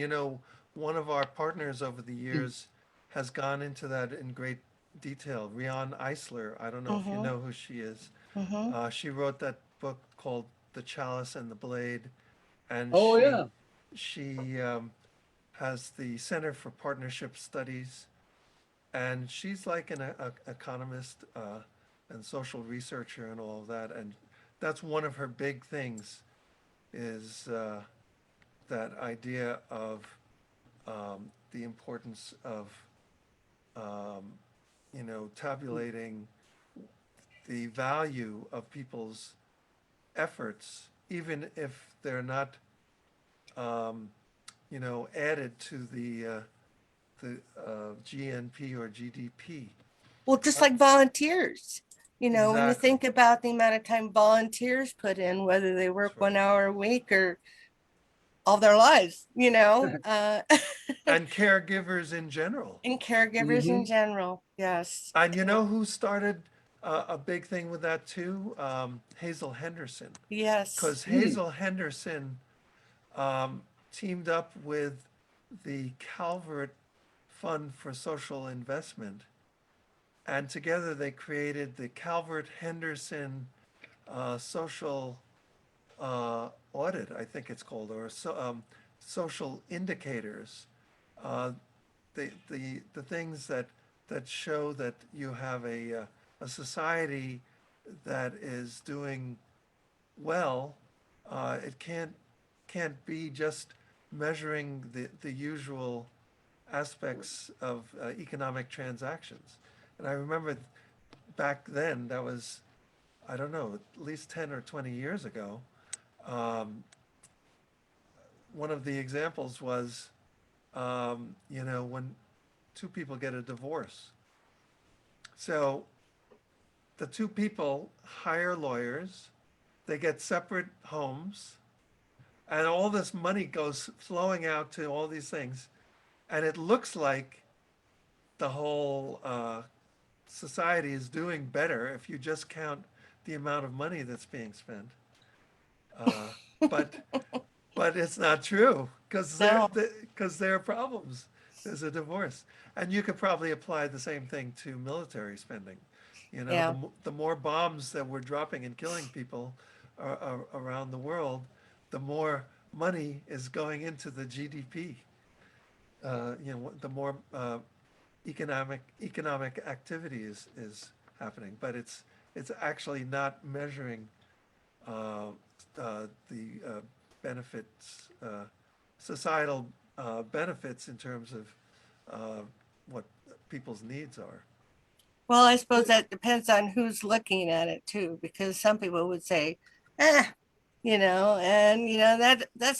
one of our partners over the years has gone into that in great detail. Rion Eisler, I don't know if you mhm, know who she is. mhm. She wrote that book called The Chalice and the Blade, and Oh, she yeah. she has the Center for Partnership Studies, and she's like an economist and social researcher and all of that. And that's one of her big things is that idea of the importance of tabulating the value of people's efforts, even if they're not, added to the GNP or GDP. Well, just Uh, like volunteers, when you exactly. think about the amount of time volunteers put in, whether they work That's right. 1 hour a week or all their lives, And caregivers in general. and caregivers in Hmm. general. Yes. And you know who started a big thing with that too? Hazel Henderson. Yes. Because Hazel Henderson teamed up with the Calvert Fund for Social Investment, and together they created the Calvert Henderson Social Audit, I think it's called, or social indicators. Uh, the things that show that you have a society that is doing well. It can't be just measuring the usual aspects of economic transactions. And I remember back then, that was, I don't know, at least 10 or 20 years ago. Um, one of the examples was, when two people get a divorce. So the two people hire lawyers, they get separate homes, and all this money goes flowing out to all these things. And it looks like the whole society is doing better if you just count the amount of money that's being spent. Uh, but but it's not true because No. there are problems. There's a divorce, and you could probably apply the same thing to military spending. Yeah. The more bombs that we're dropping and killing people around the world, the more money is going into the GDP. The more economic activity is happening, but it's actually not measuring uh, the benefits, societal benefits in terms of what people's needs are. Well, I suppose that depends on who's looking at it too, because some people would say, that's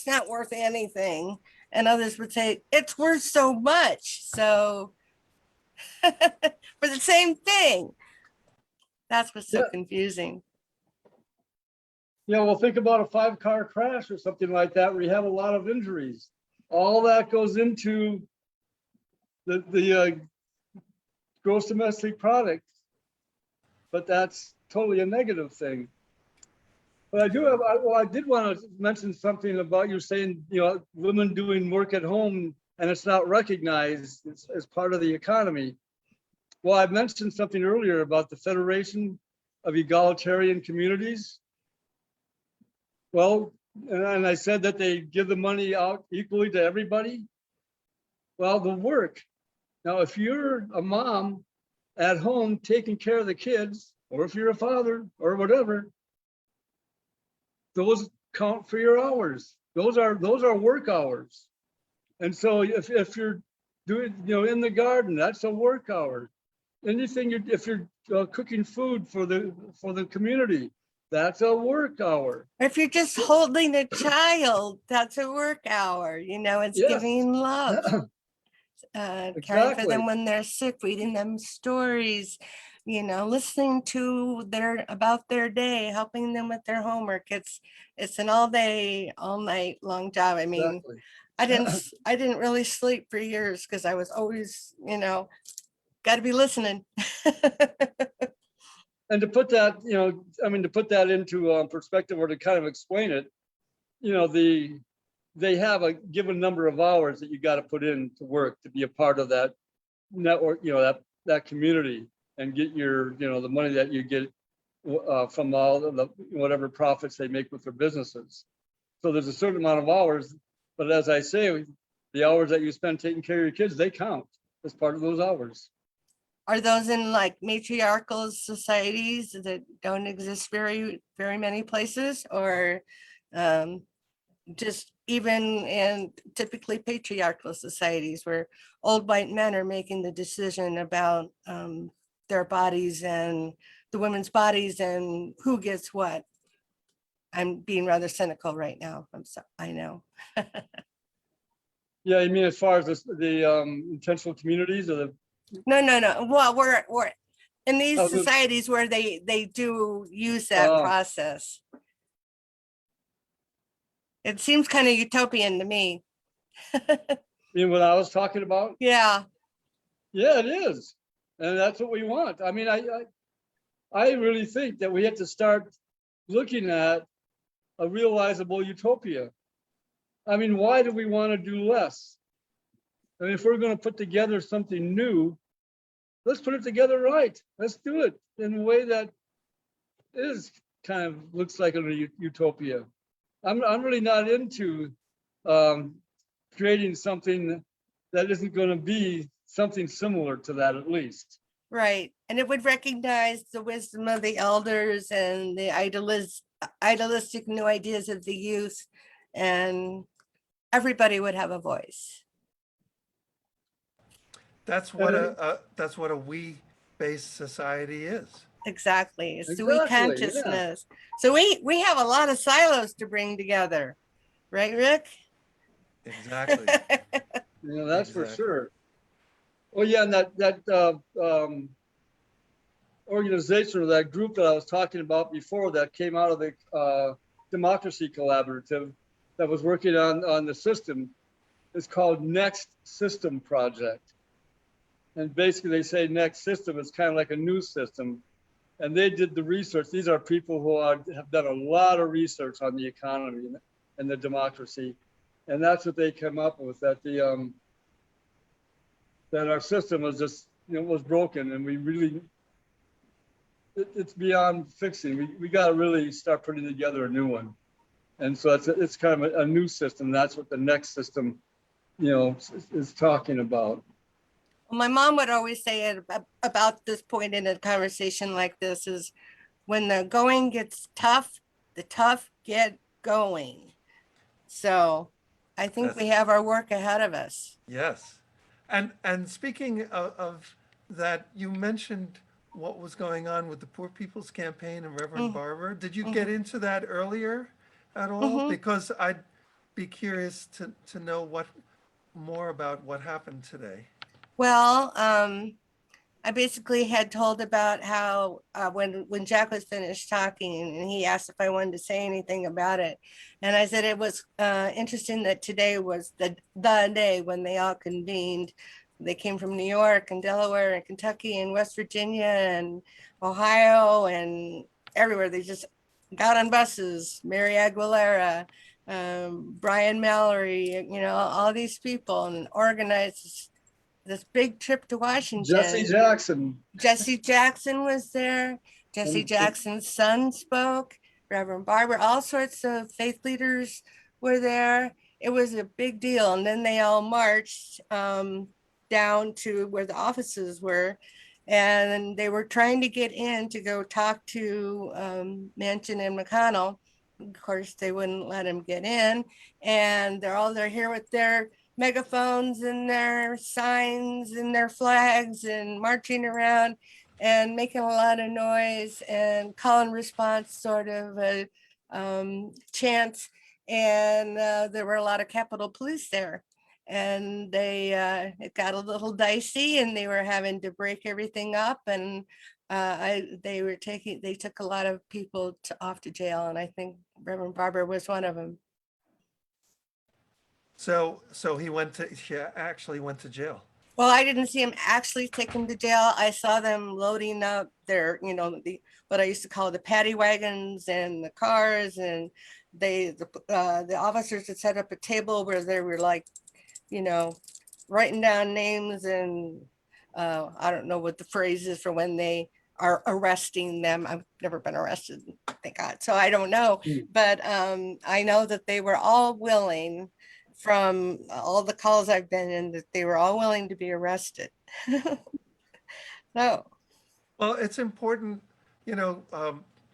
not worth anything. And others would say, it's worth so much. So for the same thing, that's what's so Yeah. confusing. Yeah, well, think about a 5-car crash or something like that, where you have a lot of injuries. All that goes into the gross domestic product, but that's totally a negative thing. But I did want to mention something about you saying, women doing work at home and it's not recognized as part of the economy. Well, I mentioned something earlier about the Federation of Egalitarian Communities. Well, and I said that they give the money out equally to everybody. Well, the work. Now, if you're a mom at home taking care of the kids, or if you're a father or whatever, those count for your hours. Those are work hours. And so if you're doing, in the garden, that's a work hour. Anything if you're cooking food for the community, that's a work hour. If you're just holding a child, that's a work hour. It's Yes. giving love. Caring for Exactly. them when they're sick, reading them stories, listening to about their day, helping them with their homework. It's an all day, all night long job. I mean, Exactly. I didn't really sleep for years because I was always, got to be listening. And to put that, to put that into perspective, or to kind of explain it, they have a given number of hours that you got to put in to work to be a part of that network, that community, and get your, the money that you get from all the whatever profits they make with their businesses. So there's a certain amount of hours, but as I say, the hours that you spend taking care of your kids, they count as part of those hours. Are those in like matriarchal societies that don't exist very, very many places, or just even in typically patriarchal societies where old white men are making the decision about their bodies and the women's bodies and who gets what? I'm being rather cynical right now. I know. Yeah, you mean as far as the intentional communities, or the No. Well, we're in these Oh, the- societies where they do use that process. It seems kind of utopian to me. you mean what I was talking about? Yeah. Yeah, it is, and that's what we want. I mean, I really think that we have to start looking at a realizable utopia. I mean, why do we want to do less? I mean, if we're going to put together something new, let's put it together right. Let's do it in a way that is kind of looks like a utopia. I'm really not into creating something that isn't going to be something similar to that, at least. Right. And it would recognize the wisdom of the elders and the idealistic new ideas of the youth, and everybody would have a voice. That's what a we-based society is. Exactly. It's the we Exactly, yeah. consciousness. So we have a lot of silos to bring together. Right, Rick? Exactly. That's for Exactly. sure. Well, yeah, and that organization, or that group that I was talking about before, that came out of the Democracy Collaborative, that was working on the system, is called Next System Project. And basically they say next system is kind of like a new system. And they did the research. These are people who have done a lot of research on the economy and the democracy. And that's what they came up with, that that our system was just, was broken, and we really, it's beyond fixing. We got to really start putting together a new one. And so it's kind of a new system. That's what the next system, is talking about. My mom would always say it about this point in a conversation like this is, when the going gets tough, the tough get going. So I think we have our work ahead of us. Yes. And speaking of that, you mentioned what was going on with the Poor People's Campaign and Reverend Mm, Barber. Did you get mhm, into that earlier at all? mhm. Because I'd be curious to know what more about what happened today. Well, I basically had told about how when Jack was finished talking and he asked if I wanted to say anything about it, and I said it was interesting that today was the day when they all convened. They came from New York and Delaware and Kentucky and West Virginia and Ohio and everywhere. They just got on buses. Mary Aguilera, Brian Mallory, all these people, and organized this big trip to Jesse Washington. Jackson. Jesse Jackson was there. Jesse And Jackson's son spoke. Reverend Barber, all sorts of faith leaders were there. It was a big deal. And then they all marched down to where the offices were. And they were trying to get in to go talk to Manchin and McConnell. Of course, they wouldn't let him get in. And they're here with their megaphones and their signs and their flags and marching around and making a lot of noise and call and response sort of chants. And there were a lot of Capitol Police there. And it got a little dicey and they were having to break everything up. And they took a lot of people off to jail. And I think Reverend Barber was one of them. So she actually went to jail. Well, I didn't see him actually take him to jail. I saw them loading up their, what I used to call the paddy wagons and the cars, and the officers had set up a table where they were like, you know, writing down names and I don't know what the phrase is for when they are arresting them. I've never been arrested, thank God. So I don't know, but I know that they were all willing from all the calls I've been in that they were all willing to be arrested. No. Well, it's important,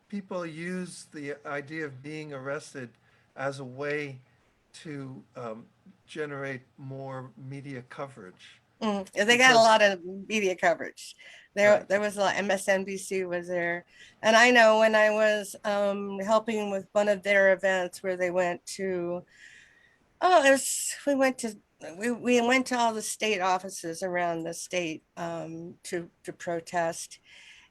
people use the idea of being arrested as a way to generate more media coverage. Yeah, they got a Because, lot of media coverage. right. There was a lot, MSNBC was there. And I know when I was helping with one of their events where they went to, we went to all the state offices around the state to protest.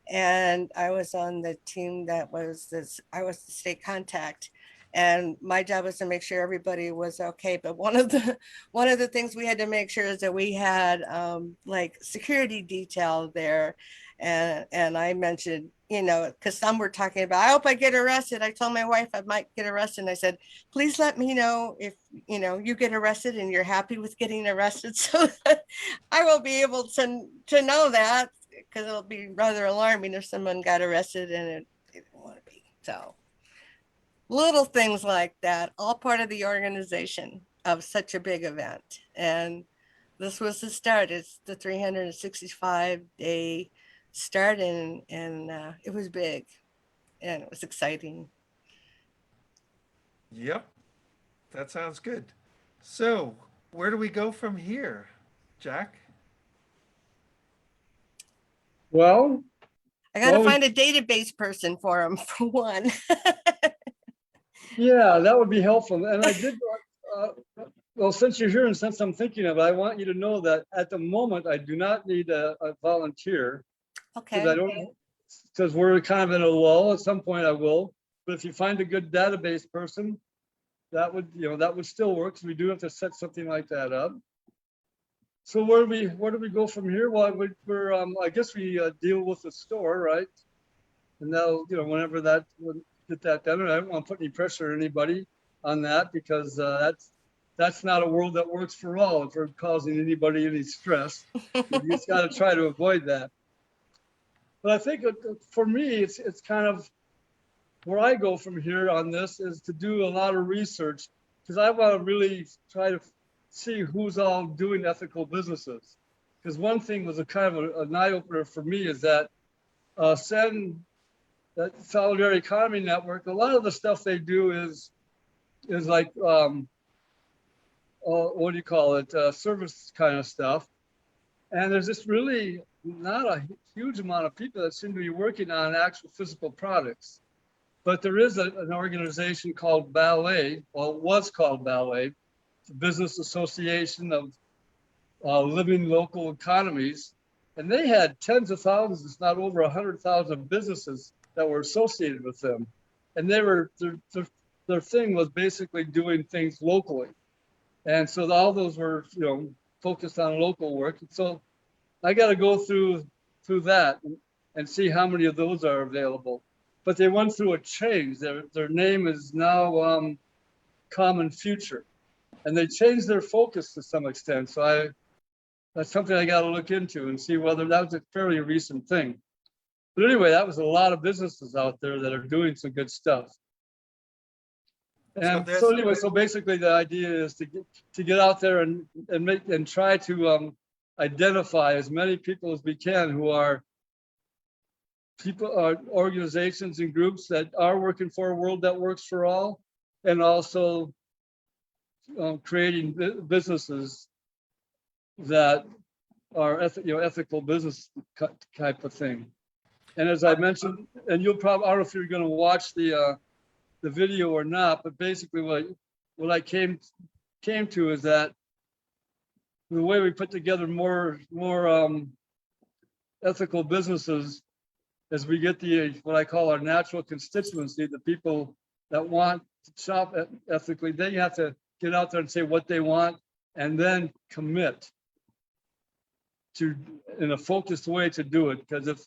And I was on the team I was the state contact. And my job was to make sure everybody was okay. But one of the things we had to make sure is that we had like security detail there. And I mentioned, because some were talking about, I hope I get arrested. I told my wife I might get arrested. And I said, please let me know if you get arrested and you're happy with getting arrested, so that I will be able to know that, because it'll be rather alarming if someone got arrested and it didn't want to be. So little things like that, all part of the organization of such a big event. And this was the start. It's the 365-day start, and it was big and it was exciting. Yep, that sounds good. So, where do we go from here, Jack? well, I got to well, find a database person for him, for one. yeah, that would be helpful. And I did, well, since you're here and since I'm thinking of it, I want you to know that at the moment, I do not need a volunteer because Okay. because we're kind of in a lull. At some point I will, but if you find a good database person, that would still work. So we do have to set something like that up. So where do we go from here? Well, I guess we deal with the store, right? And now, whenever we'll get that done, and I don't want to put any pressure on anybody on that, because that's not a world that works for all. If we're causing anybody any stress, you just got to try to avoid that. But I think for me, it's kind of where I go from here on this is to do a lot of research, because I want to really try to see who's all doing ethical businesses. Because one thing was a kind of an eye opener for me is that that Solidarity Economy Network, a lot of the stuff they do is like what do you call it, service kind of stuff. And there's just really not a huge amount of people that seem to be working on actual physical products. But there is an organization called Ballet, well, it was called Ballet, the Business Association of Living Local Economies. And they had tens of thousands, if not over 100,000 businesses that were associated with them. And they were, their thing was basically doing things locally. And so all those were, focused on local work. And so I got to go through that and see how many of those are available. But they went through a change. Their name is now Common Future, and they changed their focus to some extent. So that's something I got to look into and see whether that was a fairly recent thing. But anyway, that was a lot of businesses out there that are doing some good stuff. And so anyway, so basically the idea is to get out there and try to identify as many people as we can who are organizations and groups that are working for a world that works for all, and also creating businesses that are ethical business type of thing. And as I mentioned, and you'll probably, I don't know if you're going to watch the video or not, but basically what I came to is that the way we put together more ethical businesses, as we get what I call our natural constituency, the people that want to shop ethically, then you have to get out there and say what they want, and then commit to, in a focused way, to do it. Because if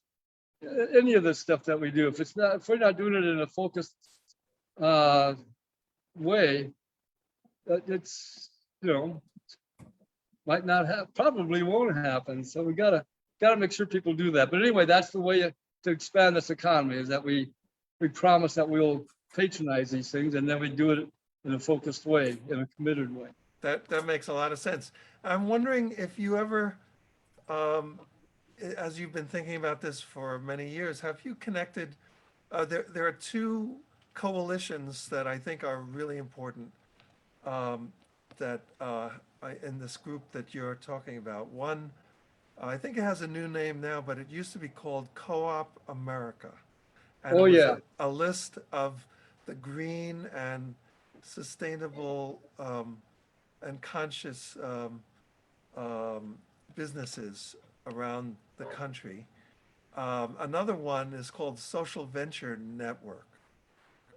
any of this stuff that we do, if we're not doing it in a focused way, it's might not have, probably won't happen. So we gotta make sure people do that. But anyway, that's the way to expand this economy, is that we promise that we'll patronize these things, and then we do it in a focused way, in a committed way. That makes a lot of sense. I'm wondering if you ever, as you've been thinking about this for many years, have you connected? There are two coalitions that I think are really important, that in this group that you're talking about. One, I think it has a new name now, but it used to be called Co-op America. And Oh, it was yeah. a list of the green and sustainable and conscious businesses around the country. Another one is called Social Venture Network,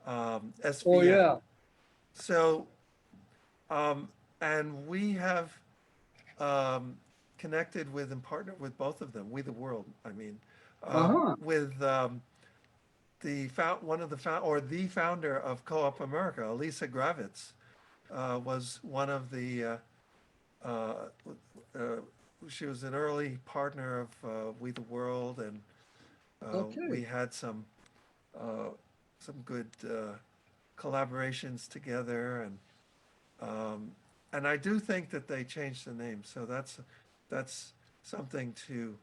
SVN. Oh, yeah. So, and we have connected with and partnered with both of them. We the World, I mean, with the founder of Co-op America, Elisa Gravitz, was one of the. She was an early partner of We the World, and we had some good collaborations together, and I do think that they changed the name, so that's something to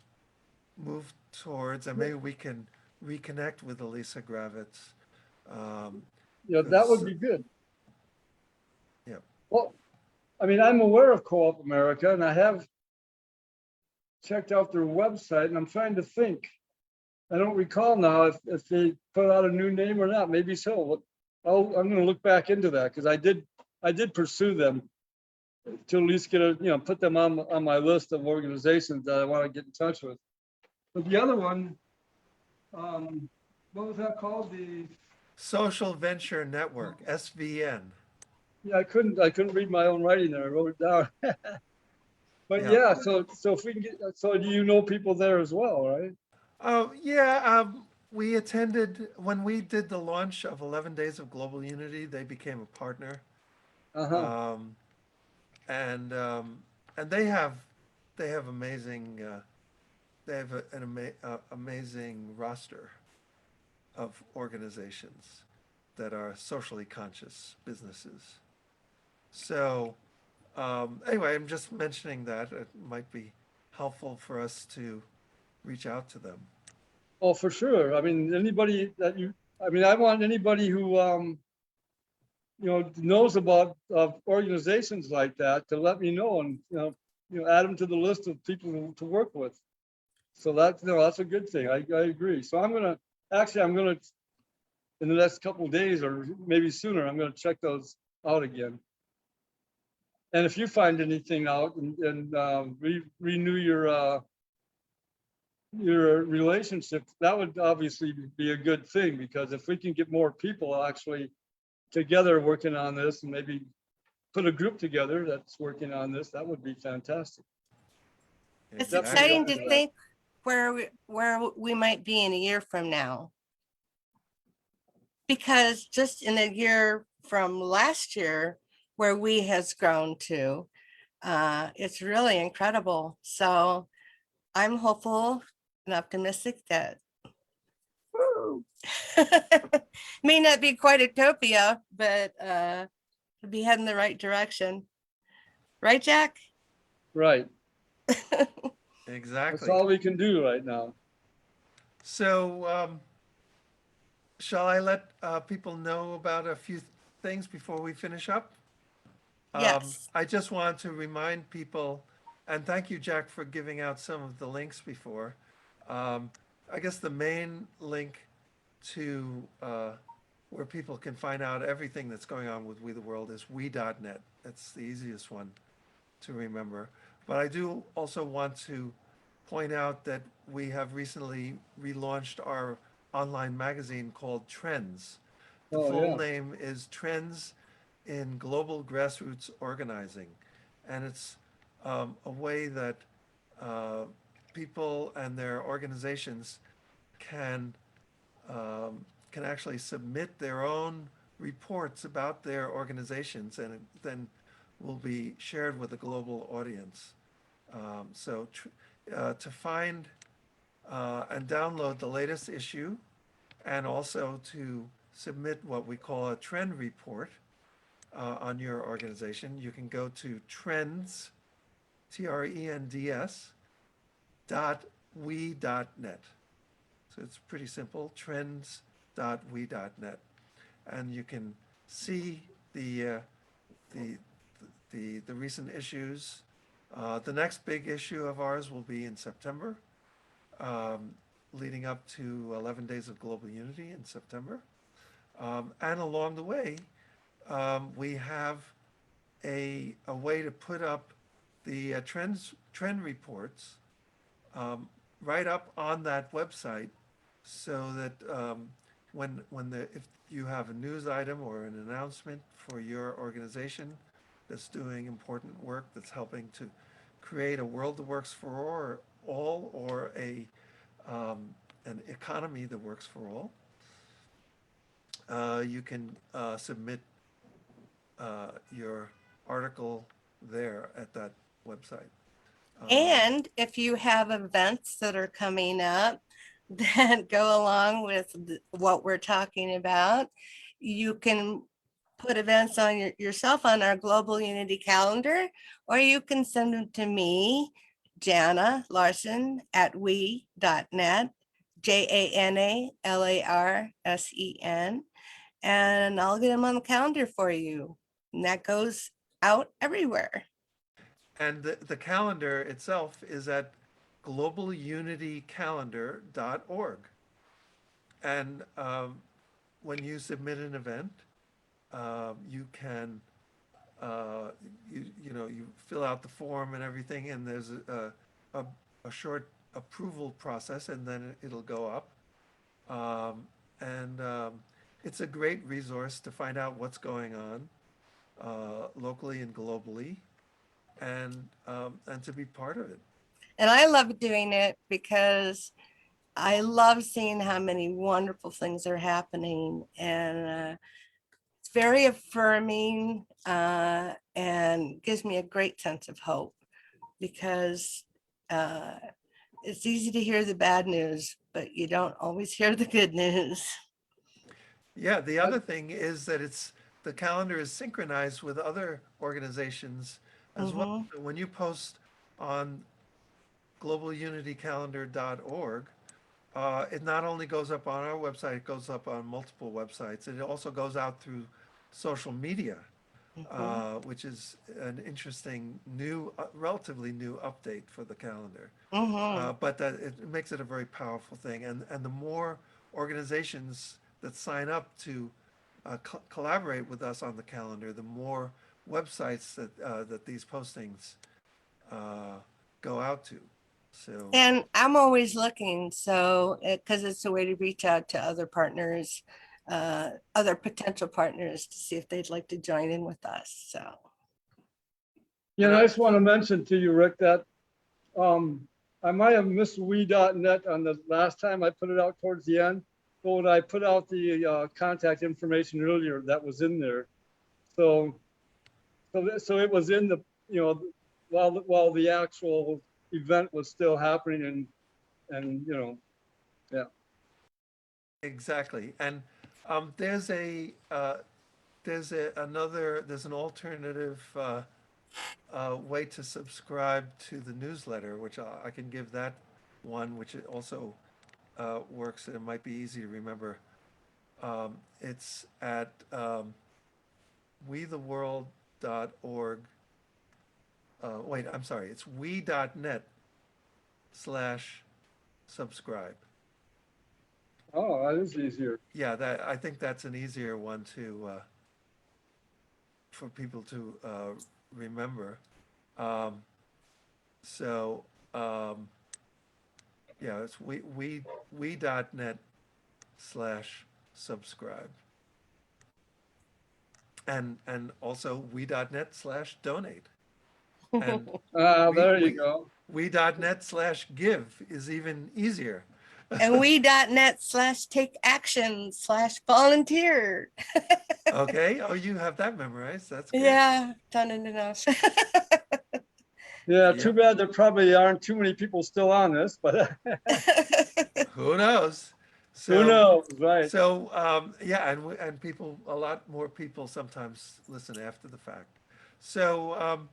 move towards, and maybe we can reconnect with Elisa Gravitz. Yeah, that would be good. Yeah. Well, I mean, I'm aware of Co-op America, and I have checked out their website, and I'm trying to think. I don't recall now if they put out a new name or not. Maybe so. I'm going to look back into that, because I did pursue them to at least get put them on my list of organizations that I want to get in touch with. But the other one, what was that called? The Social Venture Network, SVN. Yeah, I couldn't read my own writing there. I wrote it down. But yeah, so if we can get, so do you know people there as well, right? We attended when we did the launch of 11 Days of Global Unity. They became a partner, and they have amazing an amazing roster of organizations that are socially conscious businesses. So anyway, I'm just mentioning that it might be helpful for us to reach out to them. Oh, for sure. I mean, anybody that I want anybody who knows about organizations like that to let me know, and add them to the list of people to work with. So that's, that's a good thing. I agree. So I'm gonna, in the next couple of days or maybe sooner, I'm gonna check those out again. And if you find anything out and renew your relationship, that would obviously be a good thing, because if we can get more people actually together working on this and maybe put a group together that's working on this, that would be fantastic. It's Definitely exciting open to to that. think where we might be in a year from now. Because just in a year from last year, where we has grown to, it's really incredible. So I'm hopeful and optimistic that may not be quite utopia, but we'll be heading the right direction. Right, Jack? Right. That's Exactly. all we can do right now. So, shall I let people know about a few things before we finish up? Yes. I just want to remind people, and thank you, Jack, for giving out some of the links before. I guess the main link to where people can find out everything that's going on with We the World is we.net. That's the easiest one to remember. But I do also want to point out that we have recently relaunched our online magazine called Trends. The Oh, full yeah. name is Trends in Global Grassroots Organizing. And it's a way that people and their organizations can can actually submit their own reports about their organizations, and it then will be shared with a global audience. To find and download the latest issue, and also to submit what we call a trend report on your organization, you can go to trends, TRENDS, .we.net. So it's pretty simple, trends.we.net. And you can see the recent issues. The next big issue of ours will be in September, leading up to 11 Days of Global Unity in September. And along the way, we have a way to put up the trend reports right up on that website, so that if you have a news item or an announcement for your organization that's doing important work, that's helping to create a world that works for all, or an economy that works for all, you can submit your article there at that website. And if you have events that are coming up that go along with what we're talking about, you can put events on yourself on our Global Unity calendar, or you can send them to me, Jana Larson at we.net, JANALARSEN, and I'll get them on the calendar for you. And that goes out everywhere. And the calendar itself is at globalunitycalendar.org. And when you submit an event, you can, you fill out the form and everything, and there's a short approval process, and then it'll go up. And it's a great resource to find out what's going on locally and globally, and to be part of it. And I love doing it because I love seeing how many wonderful things are happening. And it's very affirming and gives me a great sense of hope, because it's easy to hear the bad news, but you don't always hear the good news. Yeah, the other thing is that the calendar is synchronized with other organizations as well. So when you post on globalunitycalendar.org, it not only goes up on our website, it goes up on multiple websites. It also goes out through social media. which is an interesting new, relatively new update for the calendar. But that it makes it a very powerful thing, and the more organizations that sign up to collaborate with us on the calendar, the more websites that these postings go out to. So And I'm always looking, so, because it's a way to reach out to other partners, other potential partners to see if they'd like to join in with us, so. Yeah, and I just want to mention to you, Rick, that I might have missed we.net on the last time I put it out towards the end. But when I put out the contact information earlier, that was in there. So it was in the, while the actual event was still happening and yeah. exactly, and there's an alternative way to subscribe to the newsletter, which I can give that one, which it also works. It might be easy to remember. It's at wetheworld.org. Wait, I'm sorry. It's we.net/subscribe. Oh, that is easier. Yeah, I think that's an easier one to for people to remember. So yeah, it's we.net/subscribe. And also we.net/donate. And There you go. we.net/give is even easier. And we.net/take action/volunteer. Okay. Oh, you have that memorized. That's good. Yeah, done it enough. Yeah, Yep. too bad there probably aren't too many people still on this, but Who knows? who knows, right? So yeah, and people, a lot more people sometimes listen after the fact. So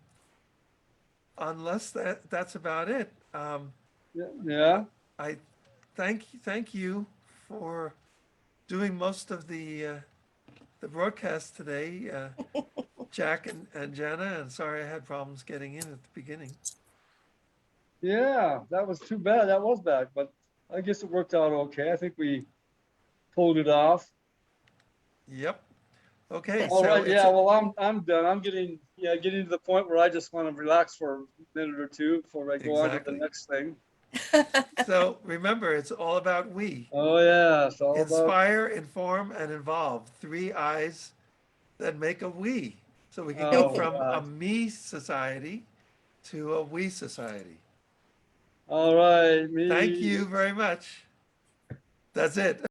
unless that's about it, Yeah. I thank you for doing most of the broadcast today, Jack and Jana. And sorry I had problems getting in at the beginning. Yeah, that was too bad. That was bad, but I guess it worked out okay. I think we pulled it off. Yep. Okay. All So right. it's Yeah. Well, I'm done. I'm getting to the point where I just want to relax for a minute or two before I go on to the Exactly. next thing. So remember, it's all about we. Oh yeah, it's all about. Inspire, inform, and involve. 3 I's that make a we. So we can go Oh from a God. me society to a we society. All right, Thank me. you very much. That's it.